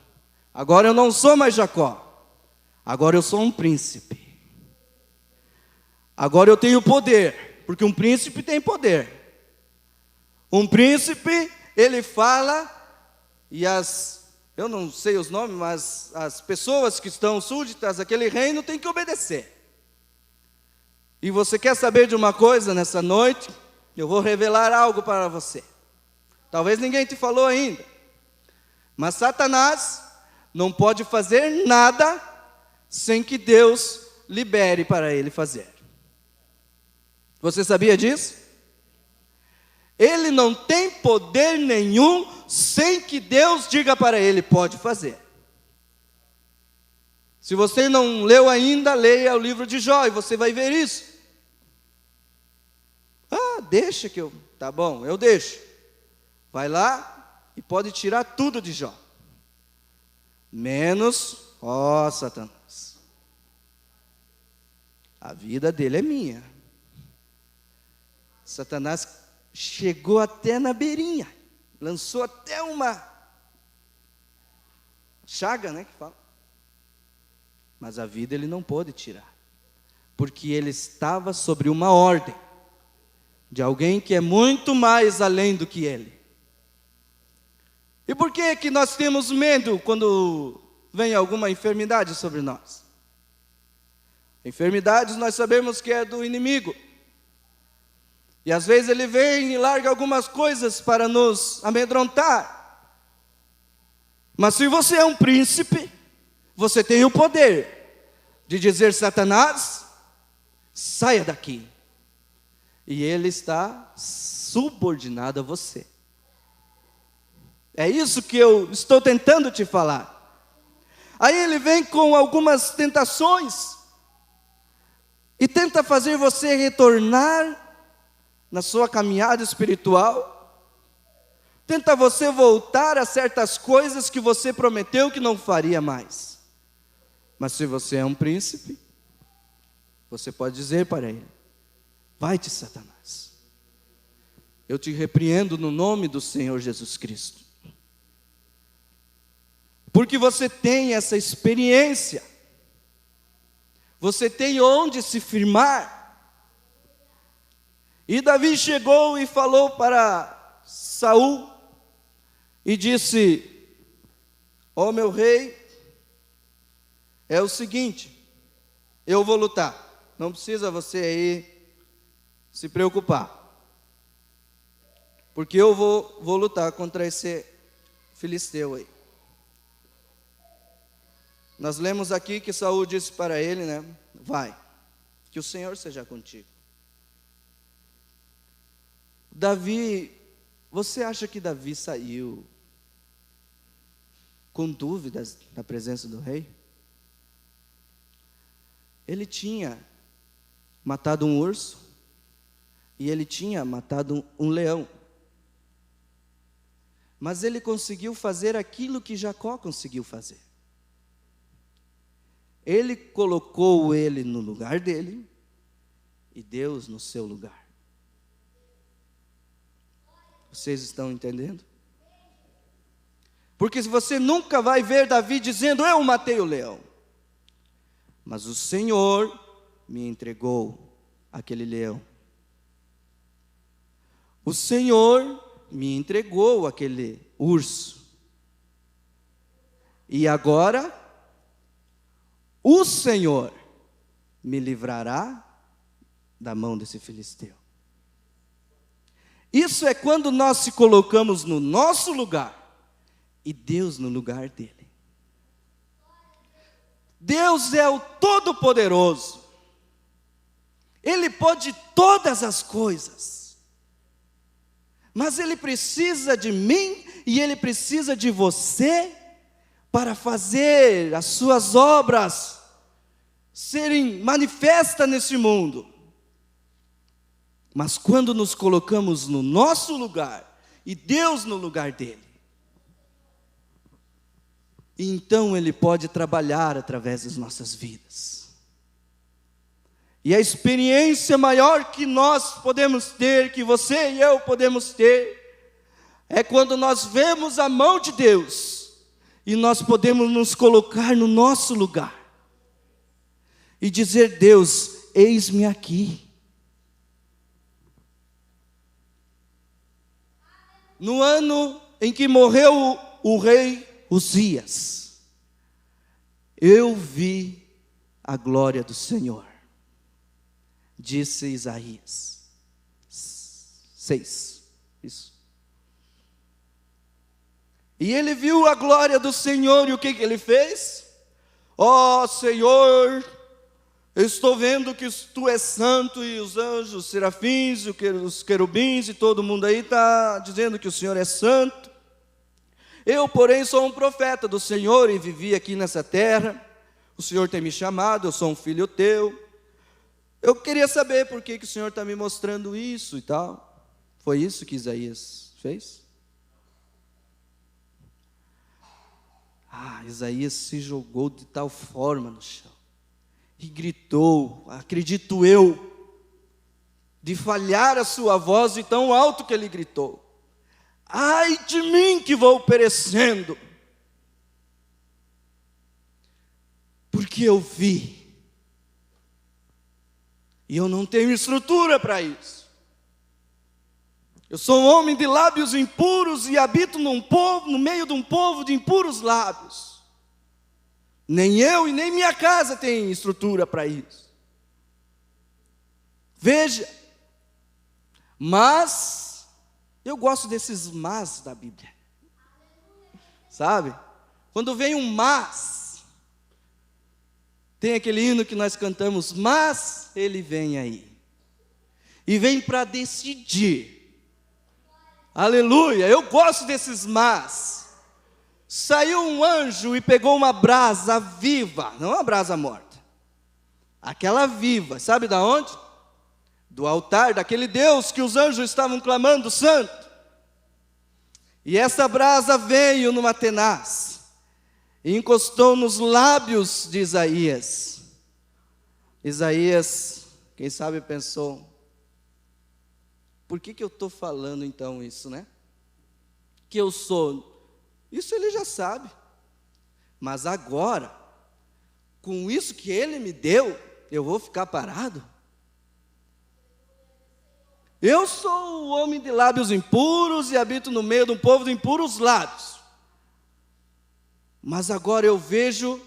Agora eu não sou mais Jacó. Agora eu sou um príncipe. Agora eu tenho poder, porque um príncipe tem poder. Um príncipe, ele fala, e eu não sei os nomes, mas as pessoas que estão súditas àquele reino têm que obedecer. E você quer saber de uma coisa nessa noite? Eu vou revelar algo para você. Talvez ninguém te falou ainda. Mas Satanás não pode fazer nada sem que Deus libere para ele fazer. Você sabia disso? Ele não tem poder nenhum sem que Deus diga para ele, pode fazer. Se você não leu ainda, leia o livro de Jó e você vai ver isso. Deixa que eu... Tá bom, eu deixo. Vai lá e pode tirar tudo de Jó. Menos, Satanás. A vida dele é minha. Satanás chegou até na beirinha. Lançou até uma chaga, né, que fala. Mas a vida ele não pôde tirar. Porque ele estava sobre uma ordem de alguém que é muito mais além do que ele. E por que nós temos medo quando vem alguma enfermidade sobre nós? Enfermidades nós sabemos que é do inimigo. E às vezes ele vem e larga algumas coisas para nos amedrontar. Mas se você é um príncipe, você tem o poder de dizer, Satanás, saia daqui. E ele está subordinado a você. É isso que eu estou tentando te falar. Aí ele vem com algumas tentações e tenta fazer você retornar na sua caminhada espiritual. Tenta você voltar a certas coisas que você prometeu que não faria mais. Mas se você é um príncipe, você pode dizer para ele, vai-te, Satanás. Eu te repreendo no nome do Senhor Jesus Cristo. Porque você tem essa experiência. Você tem onde se firmar. E Davi chegou e falou para Saul e disse, ó meu rei, é o seguinte, eu vou lutar. Não precisa você aí se preocupar. porque eu vou lutar contra esse filisteu aí. Nós lemos aqui que Saul disse para ele, né? Vai, que o Senhor seja contigo. Davi, você acha que Davi saiu com dúvidas da presença do rei? Ele tinha matado um urso e ele tinha matado um leão. Mas ele conseguiu fazer aquilo que Jacó conseguiu fazer. Ele colocou ele no lugar dele e Deus no seu lugar. Vocês estão entendendo? Porque você nunca vai ver Davi dizendo, eu matei o leão. Mas o Senhor me entregou aquele leão. O Senhor me entregou aquele urso. E agora, o Senhor me livrará da mão desse filisteu. Isso é quando nós se colocamos no nosso lugar e Deus no lugar dele. Deus é o Todo-Poderoso. Ele pode todas as coisas. Mas Ele precisa de mim e Ele precisa de você para fazer as suas obras serem manifestas nesse mundo. Mas quando nos colocamos no nosso lugar e Deus no lugar dele, então Ele pode trabalhar através das nossas vidas. E a experiência maior que nós podemos ter, que você e eu podemos ter, é quando nós vemos a mão de Deus e nós podemos nos colocar no nosso lugar e dizer, Deus, eis-me aqui. No ano em que morreu o rei Uzias, eu vi a glória do Senhor, disse Isaías 6, isso. E ele viu a glória do Senhor, e o que ele fez? Ó Senhor, eu estou vendo que Tu és santo, e os anjos, os serafins, os querubins, e todo mundo aí está dizendo que o Senhor é santo. Eu, porém, sou um profeta do Senhor e vivi aqui nessa terra. O Senhor tem me chamado, eu sou um filho teu. Eu queria saber por que o Senhor está me mostrando isso e tal. Foi isso que Isaías fez? Isaías se jogou de tal forma no chão e gritou, acredito eu, de falhar a sua voz de tão alto que ele gritou. Ai de mim que vou perecendo, porque eu vi, e eu não tenho estrutura para isso. Eu sou um homem de lábios impuros e habito no meio de um povo de impuros lábios. Nem eu e nem minha casa tem estrutura para isso. Veja, mas eu gosto desses mas da Bíblia. Sabe? Quando vem um mas, tem aquele hino que nós cantamos, mas ele vem aí. E vem para decidir. Aleluia, eu gosto desses mas. Saiu um anjo e pegou uma brasa viva, não uma brasa morta. Aquela viva, sabe da onde? Do altar daquele Deus que os anjos estavam clamando, santo. E essa brasa veio numa tenaz e encostou nos lábios de Isaías. Isaías, quem sabe pensou, por que eu estou falando então isso, né? Que eu sou, isso ele já sabe. Mas agora, com isso que ele me deu, eu vou ficar parado? Eu sou o homem de lábios impuros e habito no meio de um povo de impuros lábios. Mas agora eu vejo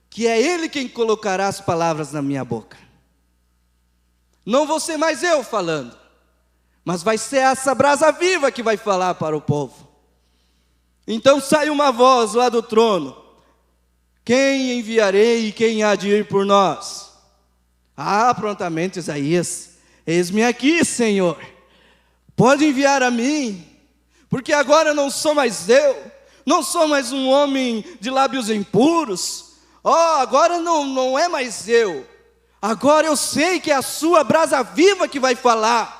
que é Ele quem colocará as palavras na minha boca. Não vou ser mais eu falando, mas vai ser essa brasa viva que vai falar para o povo. Então sai uma voz lá do trono: quem enviarei e quem há de ir por nós? Prontamente Isaías: eis-me aqui, Senhor, pode enviar a mim, porque agora não sou mais eu, não sou mais um homem de lábios impuros. Agora não é mais eu, agora eu sei que é a sua brasa viva que vai falar,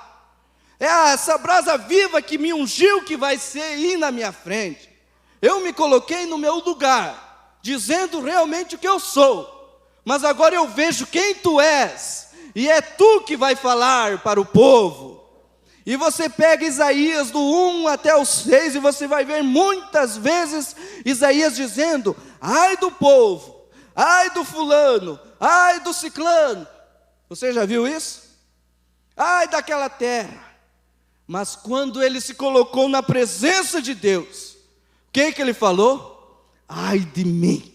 é essa brasa viva que me ungiu que vai ir na minha frente. Eu me coloquei no meu lugar, dizendo realmente o que eu sou, mas agora eu vejo quem tu és, e é tu que vai falar para o povo. E você pega Isaías do 1 até o 6, e você vai ver muitas vezes Isaías dizendo: ai do povo, ai do fulano, ai do ciclano. Você já viu isso? Ai daquela terra. Mas quando ele se colocou na presença de Deus, o que ele falou? Ai de mim.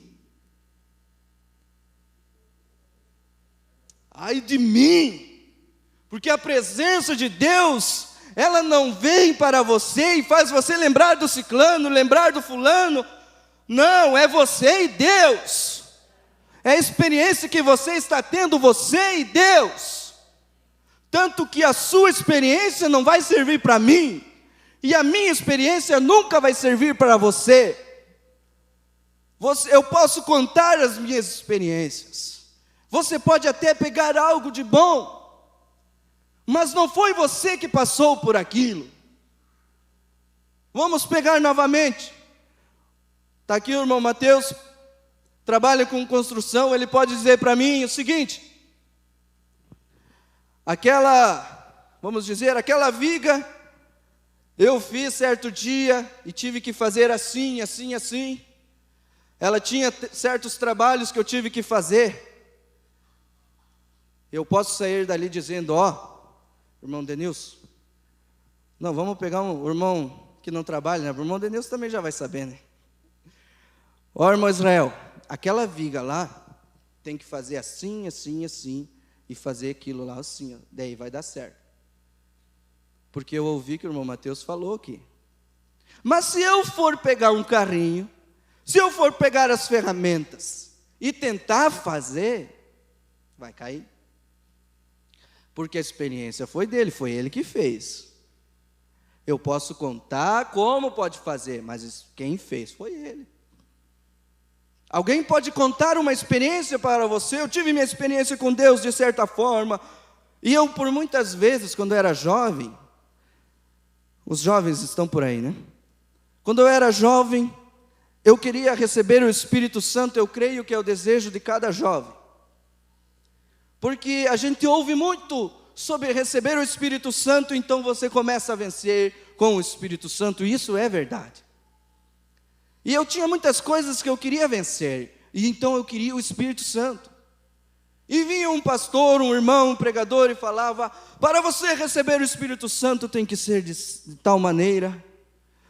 Ai de mim. Porque a presença de Deus, ela não vem para você e faz você lembrar do ciclano, lembrar do fulano. Não, é você e Deus. É a experiência que você está tendo, você e Deus. Tanto que a sua experiência não vai servir para mim, e a minha experiência nunca vai servir para você. Eu posso contar as minhas experiências. Você pode até pegar algo de bom, mas não foi você que passou por aquilo. Vamos pegar novamente. Está aqui o irmão Mateus, trabalha com construção. Ele pode dizer para mim o seguinte: vamos dizer, aquela viga, eu fiz certo dia e tive que fazer assim, assim, assim. Ela tinha certos trabalhos que eu tive que fazer. Eu posso sair dali dizendo: irmão Denilson, não, vamos pegar um irmão que não trabalha, né? O irmão Denilson também já vai saber, né? Irmão Israel, aquela viga lá tem que fazer assim, assim, assim, e fazer aquilo lá assim, daí vai dar certo. Porque eu ouvi que o irmão Mateus falou aqui. Mas se eu for pegar um carrinho, se eu for pegar as ferramentas e tentar fazer, vai cair. Porque a experiência foi dele, foi ele que fez. Eu posso contar como pode fazer, mas quem fez foi ele. Alguém pode contar uma experiência para você. Eu tive minha experiência com Deus de certa forma, e eu por muitas vezes, quando eu era jovem, os jovens estão por aí, né? Quando eu era jovem, eu queria receber o Espírito Santo. Eu creio que é o desejo de cada jovem, porque a gente ouve muito sobre receber o Espírito Santo, então você começa a vencer com o Espírito Santo, e isso é verdade. E eu tinha muitas coisas que eu queria vencer, e então eu queria o Espírito Santo. E vinha um pastor, um irmão, um pregador e falava: para você receber o Espírito Santo tem que ser de tal maneira.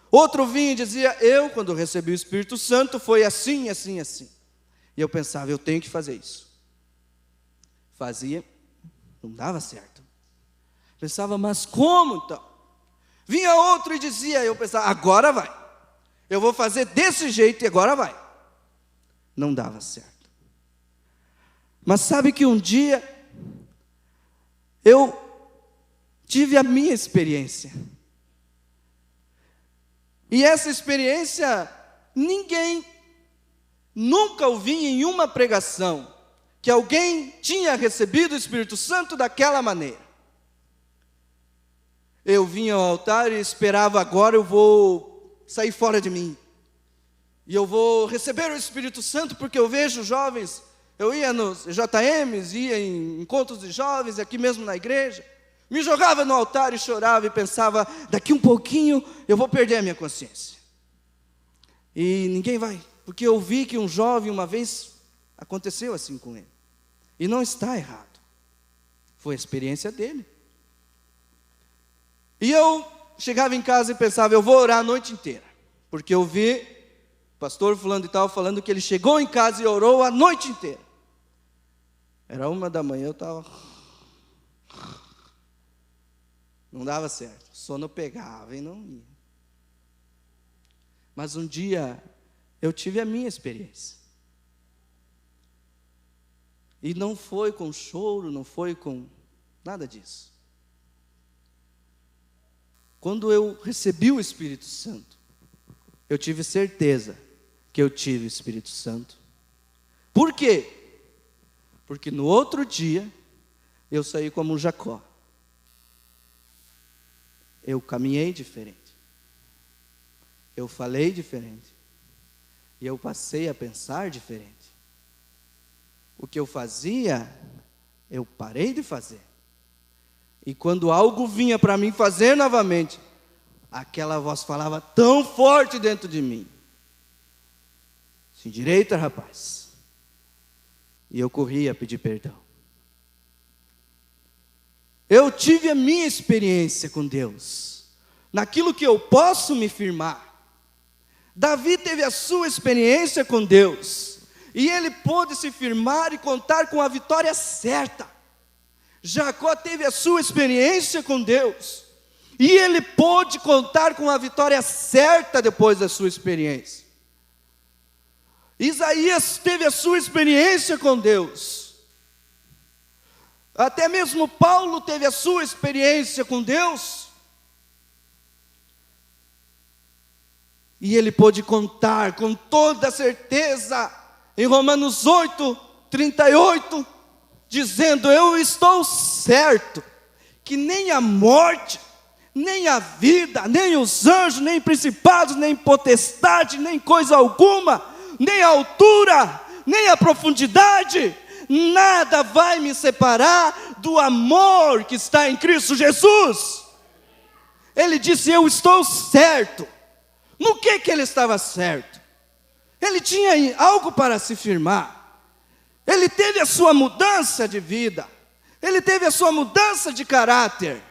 Outro vinha e dizia: eu, quando recebi o Espírito Santo, foi assim, assim, assim. E eu pensava: eu tenho que fazer isso. Fazia, não dava certo. Pensava: mas como então? Vinha outro e dizia, eu pensava: agora vai. Eu vou fazer desse jeito e agora vai. Não dava certo. Mas sabe que um dia eu tive a minha experiência. E essa experiência ninguém nunca ouvi em uma pregação que alguém tinha recebido o Espírito Santo daquela maneira. Eu vinha ao altar e esperava: agora eu vou sair fora de mim, e eu vou receber o Espírito Santo, porque eu vejo jovens. Eu ia nos JMs, ia em encontros de jovens, aqui mesmo na igreja, me jogava no altar e chorava e pensava: daqui um pouquinho eu vou perder a minha consciência. E ninguém vai, porque eu vi que um jovem uma vez aconteceu assim com ele. E não está errado, foi a experiência dele. E eu chegava em casa e pensava: eu vou orar a noite inteira, porque eu vi o pastor fulano e tal falando que ele chegou em casa e orou a noite inteira. Era 1 da manhã, eu estava... Não dava certo. O sono pegava e não ia. Mas um dia eu tive a minha experiência. E não foi com choro, não foi com nada disso. Quando eu recebi o Espírito Santo, eu tive certeza que eu tive o Espírito Santo. Por quê? Porque no outro dia, eu saí como um Jacó. Eu caminhei diferente. Eu falei diferente. E eu passei a pensar diferente. O que eu fazia, eu parei de fazer. E quando algo vinha para mim fazer novamente, aquela voz falava tão forte dentro de mim: se endireita, rapaz. E eu corria a pedir perdão. Eu tive a minha experiência com Deus, naquilo que eu posso me firmar. Davi teve a sua experiência com Deus, e ele pôde se firmar e contar com a vitória certa. Jacó teve a sua experiência com Deus, e ele pôde contar com a vitória certa depois da sua experiência. Isaías teve a sua experiência com Deus. Até mesmo Paulo teve a sua experiência com Deus. E ele pôde contar com toda certeza em Romanos 8:38, dizendo: eu estou certo que nem a morte, nem a vida, nem os anjos, nem principados, nem potestade, nem coisa alguma, nem a altura, nem a profundidade, nada vai me separar do amor que está em Cristo Jesus. Ele disse: eu estou certo. No que ele estava certo? Ele tinha algo para se firmar. Ele teve a sua mudança de vida. Ele teve a sua mudança de caráter.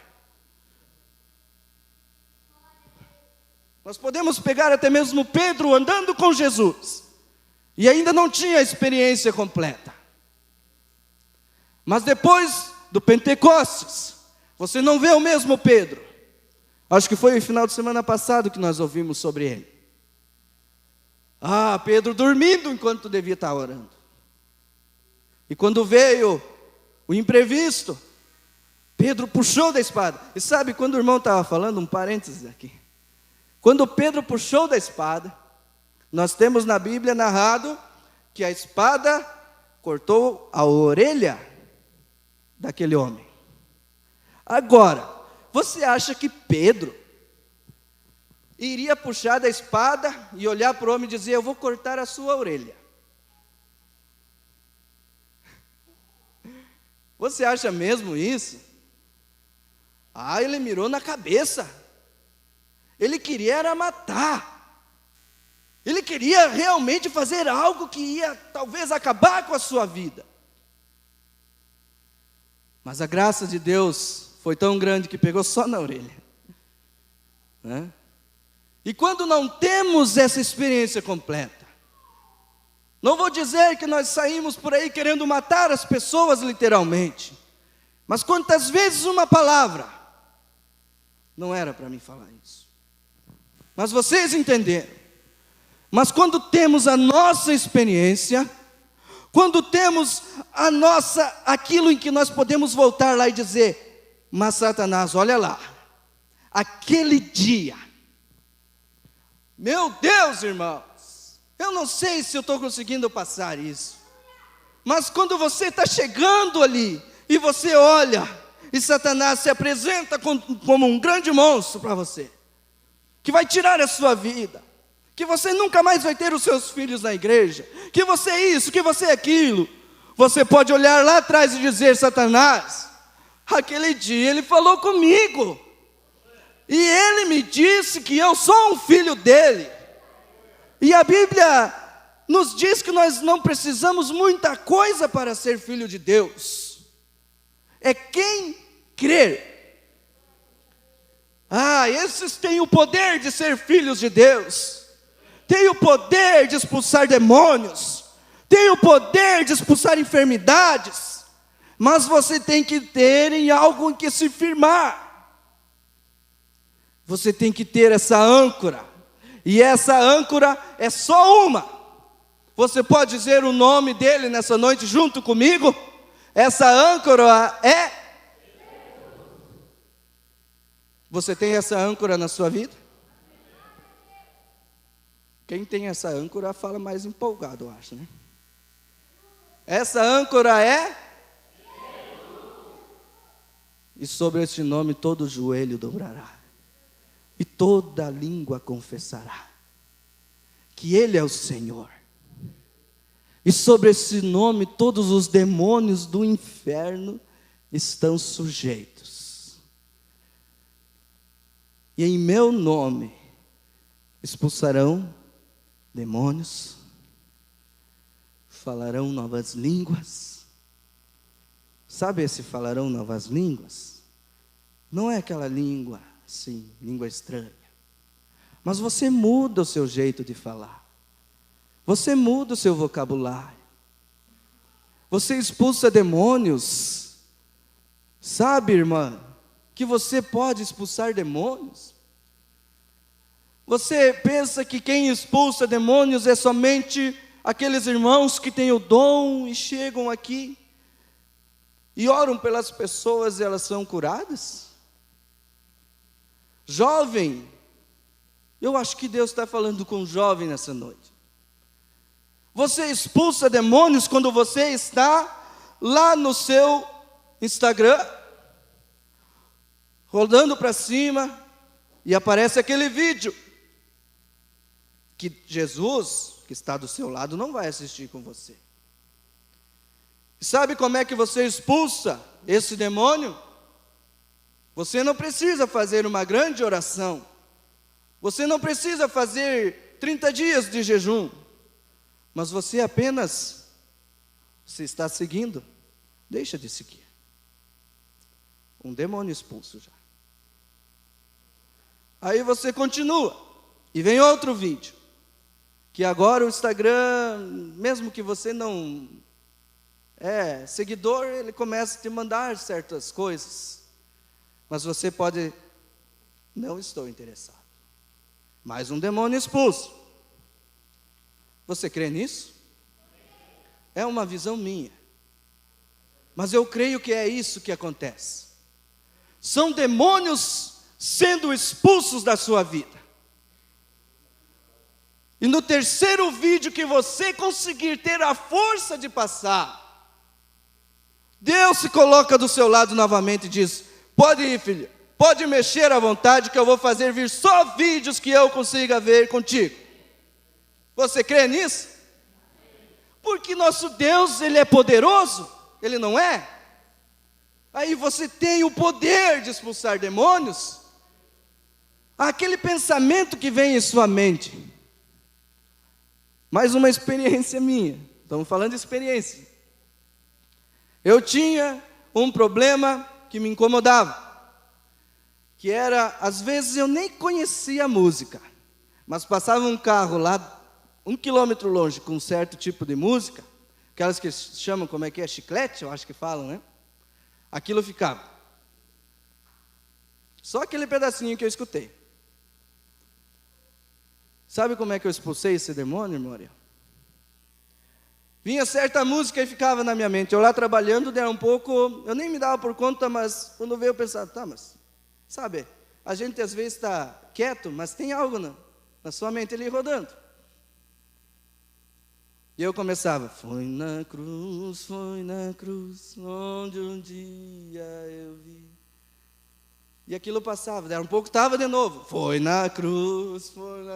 Nós podemos pegar até mesmo Pedro andando com Jesus, e ainda não tinha a experiência completa. Mas depois do Pentecostes, você não vê o mesmo Pedro. Acho que foi no final de semana passado que nós ouvimos sobre ele. Pedro dormindo enquanto devia estar orando. E quando veio o imprevisto, Pedro puxou da espada. E sabe, quando o irmão estava falando, um parênteses aqui. Quando Pedro puxou da espada, nós temos na Bíblia narrado que a espada cortou a orelha daquele homem. Agora, você acha que Pedro iria puxar da espada e olhar para o homem e dizer: eu vou cortar a sua orelha? Você acha mesmo isso? Ele mirou na cabeça. Ele queria era matar. Ele queria realmente fazer algo que ia talvez acabar com a sua vida. Mas a graça de Deus foi tão grande que pegou só na orelha. E quando não temos essa experiência completa, não vou dizer que nós saímos por aí querendo matar as pessoas literalmente, mas quantas vezes uma palavra não era para mim falar isso. Mas vocês entenderam. Mas quando temos a nossa experiência, quando temos aquilo em que nós podemos voltar lá e dizer: mas Satanás, olha lá, aquele dia, meu Deus, irmãos, eu não sei se eu estou conseguindo passar isso, mas quando você está chegando ali, e você olha, e Satanás se apresenta como um grande monstro para você, que vai tirar a sua vida, que você nunca mais vai ter os seus filhos na igreja, que você é isso, que você é aquilo, você pode olhar lá atrás e dizer: Satanás, aquele dia ele falou comigo, e ele me disse que eu sou um filho dele. E a Bíblia nos diz que nós não precisamos muita coisa para ser filho de Deus. É quem crer. Esses têm o poder de ser filhos de Deus. Têm o poder de expulsar demônios. Têm o poder de expulsar enfermidades. Mas você tem que ter em algo em que se firmar. Você tem que ter essa âncora. E essa âncora é só uma. Você pode dizer o nome dele nessa noite junto comigo? Essa âncora é... Você tem essa âncora na sua vida? Quem tem essa âncora fala mais empolgado, eu acho, né? Essa âncora é... E sobre este nome todo joelho dobrará. E toda língua confessará que Ele é o Senhor. E sobre esse nome todos os demônios do inferno estão sujeitos. E em meu nome expulsarão demônios, falarão novas línguas. Sabe esse falarão novas línguas? Não é aquela língua assim, língua estranha. Mas você muda o seu jeito de falar. Você muda o seu vocabulário. Você expulsa demônios. Sabe, irmã, que você pode expulsar demônios? Você pensa que quem expulsa demônios é somente aqueles irmãos que têm o dom e chegam aqui e oram pelas pessoas e elas são curadas? Jovem, eu acho que Deus está falando com o jovem nessa noite. Você expulsa demônios quando você está lá no seu Instagram, rodando para cima, e aparece aquele vídeo que Jesus, que está do seu lado, não vai assistir com você. Sabe como é que você expulsa esse demônio? Você não precisa fazer uma grande oração. Você não precisa fazer 30 dias de jejum. Mas você apenas, se está seguindo, deixa de seguir. Um demônio expulso já. Aí você continua. E vem outro vídeo. Que agora o Instagram, mesmo que você não é seguidor, ele começa a te mandar certas coisas. Mas você pode, não estou interessado. Mais um demônio expulso. Você crê nisso? É uma visão minha. Mas eu creio que é isso que acontece. São demônios sendo expulsos da sua vida. E no terceiro vídeo que você conseguir ter a força de passar, Deus se coloca do seu lado novamente e diz: pode ir, filha, pode mexer à vontade, que eu vou fazer vir só vídeos que eu consiga ver contigo. Você crê nisso? Porque nosso Deus, Ele é poderoso, Ele não é? Aí você tem o poder de expulsar demônios. Aquele pensamento que vem em sua mente. Mais uma experiência minha. Estamos falando de experiência. Eu tinha um problema que me incomodava. Que era, às vezes eu nem conhecia a música. Mas passava um carro lá, 1 quilômetro longe, com um certo tipo de música. Aquelas que chamam, como é que é? Chiclete, eu acho que falam, né? Aquilo ficava. Só aquele pedacinho que eu escutei. Sabe como é que eu expulsei esse demônio, irmão Ariel? Vinha certa música e ficava na minha mente. Eu lá trabalhando, era um pouco... Eu nem me dava por conta, mas quando veio eu pensava, tá, mas... Sabe, a gente às vezes está quieto, mas tem algo na sua mente ali rodando. E eu começava, foi na cruz, onde um dia eu vi. E aquilo passava, daí um pouco estava de novo, foi na cruz,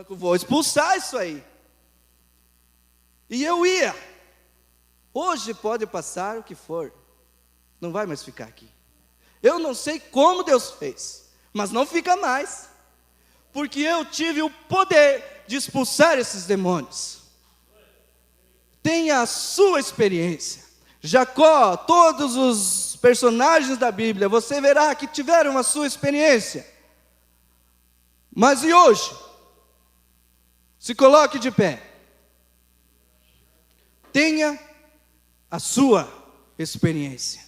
vou expulsar isso aí. E eu ia. Hoje pode passar o que for, não vai mais ficar aqui. Eu não sei como Deus fez, mas não fica mais. Porque eu tive o poder de expulsar esses demônios. Tenha a sua experiência. Jacó, todos os personagens da Bíblia, você verá que tiveram a sua experiência. Mas e hoje? Se coloque de pé. Tenha a sua experiência.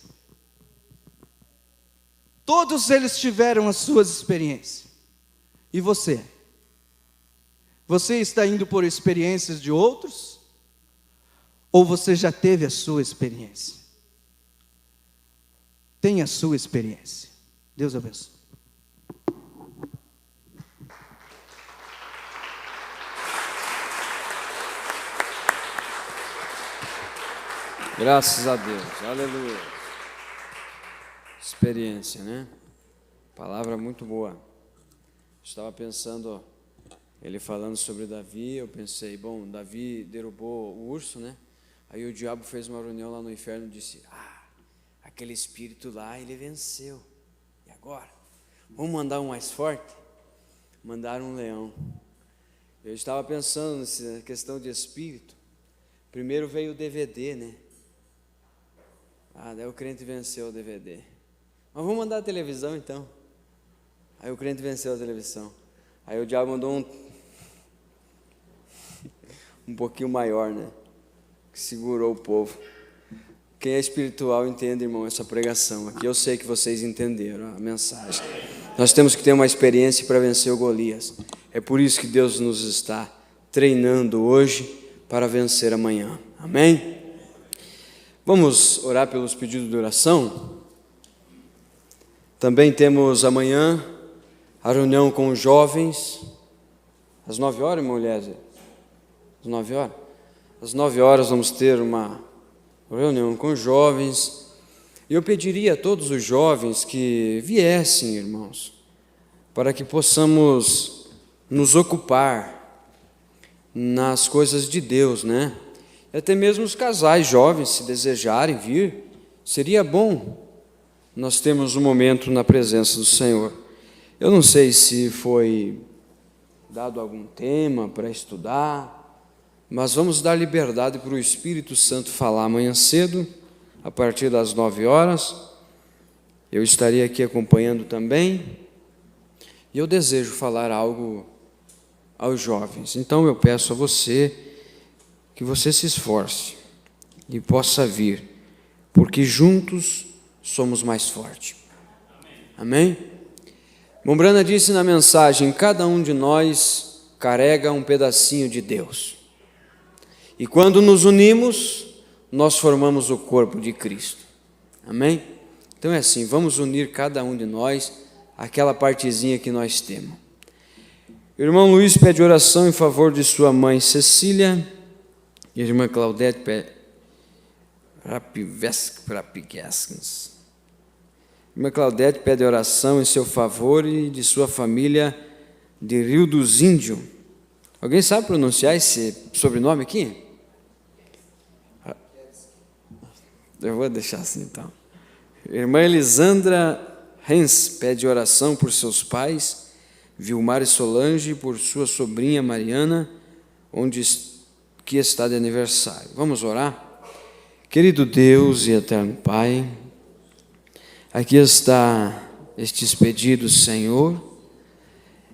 Todos eles tiveram as suas experiências. E você? Você está indo por experiências de outros? Ou você já teve a sua experiência? Tenha a sua experiência. Deus abençoe. Graças a Deus, aleluia. Experiência, né? Palavra muito boa. Estava pensando, ele falando sobre Davi, eu pensei, bom, Davi derrubou o urso, né? Aí o diabo fez uma reunião lá no inferno e disse, aquele espírito lá, ele venceu. E agora? Vamos mandar um mais forte? Mandaram um leão. Eu estava pensando nessa questão de espírito. Primeiro veio o DVD, né? Daí o crente venceu o DVD. Mas vamos mandar a televisão então. Aí o crente venceu a televisão. Aí o diabo mandou um pouquinho maior, né? Que segurou o povo. Quem é espiritual entende, irmão, essa pregação. Aqui eu sei que vocês entenderam a mensagem. Nós temos que ter uma experiência para vencer o Golias. É por isso que Deus nos está treinando hoje para vencer amanhã. Amém? Vamos orar pelos pedidos de oração? Também temos amanhã a reunião com os jovens, às 9 horas, mulheres? Às 9 horas? Às 9 horas vamos ter uma reunião com os jovens. E eu pediria a todos os jovens que viessem, irmãos, para que possamos nos ocupar nas coisas de Deus, né? Até mesmo os casais jovens, se desejarem vir, seria bom nós termos um momento na presença do Senhor. Eu não sei se foi dado algum tema para estudar, mas vamos dar liberdade para o Espírito Santo falar amanhã cedo, a partir das 9 horas. Eu estarei aqui acompanhando também, e eu desejo falar algo aos jovens. Então eu peço a você que você se esforce e possa vir, porque juntos somos mais fortes. Amém? Mombrana disse na mensagem, cada um de nós carrega um pedacinho de Deus. E quando nos unimos, nós formamos o corpo de Cristo. Amém? Então é assim, vamos unir cada um de nós aquela partezinha que nós temos. O irmão Luiz pede oração em favor de sua mãe Cecília, e a irmã Claudete Rapiguescans. Irmã Claudete pede oração em seu favor e de sua família de Rio dos Índios. Alguém sabe pronunciar esse sobrenome aqui? Eu vou deixar assim então. Irmã Elisandra Hens pede oração por seus pais, Vilmar e Solange, e por sua sobrinha Mariana, que está de aniversário. Vamos orar? Querido Deus e eterno Pai, aqui está estes pedidos, Senhor,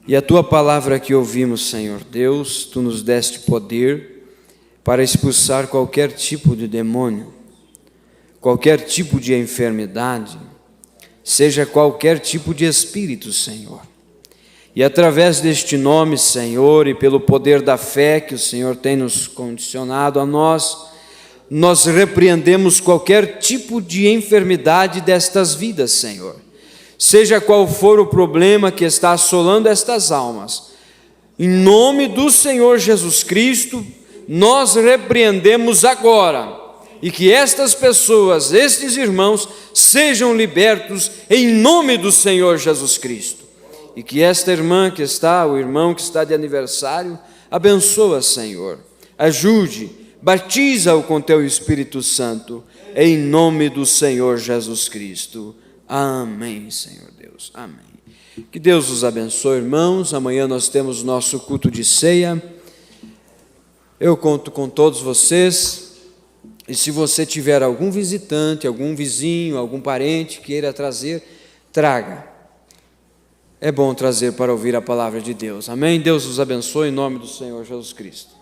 e a Tua palavra que ouvimos, Senhor Deus, Tu nos deste poder para expulsar qualquer tipo de demônio, qualquer tipo de enfermidade, seja qualquer tipo de espírito, Senhor. E através deste nome, Senhor, e pelo poder da fé que o Senhor tem nos condicionado a nós repreendemos qualquer tipo de enfermidade destas vidas, Senhor. Seja qual for o problema que está assolando estas almas, em nome do Senhor Jesus Cristo, nós repreendemos agora, e que estas pessoas, estes irmãos, sejam libertos em nome do Senhor Jesus Cristo. E que esta irmã que está, o irmão que está de aniversário, abençoa, Senhor, ajude, batiza-o com Teu Espírito Santo, em nome do Senhor Jesus Cristo. Amém, Senhor Deus, amém. Que Deus os abençoe, irmãos. Amanhã nós temos nosso culto de ceia. Eu conto com todos vocês, e se você tiver algum visitante, algum vizinho, algum parente queira trazer, traga. É bom trazer para ouvir a palavra de Deus. Amém? Deus os abençoe em nome do Senhor Jesus Cristo.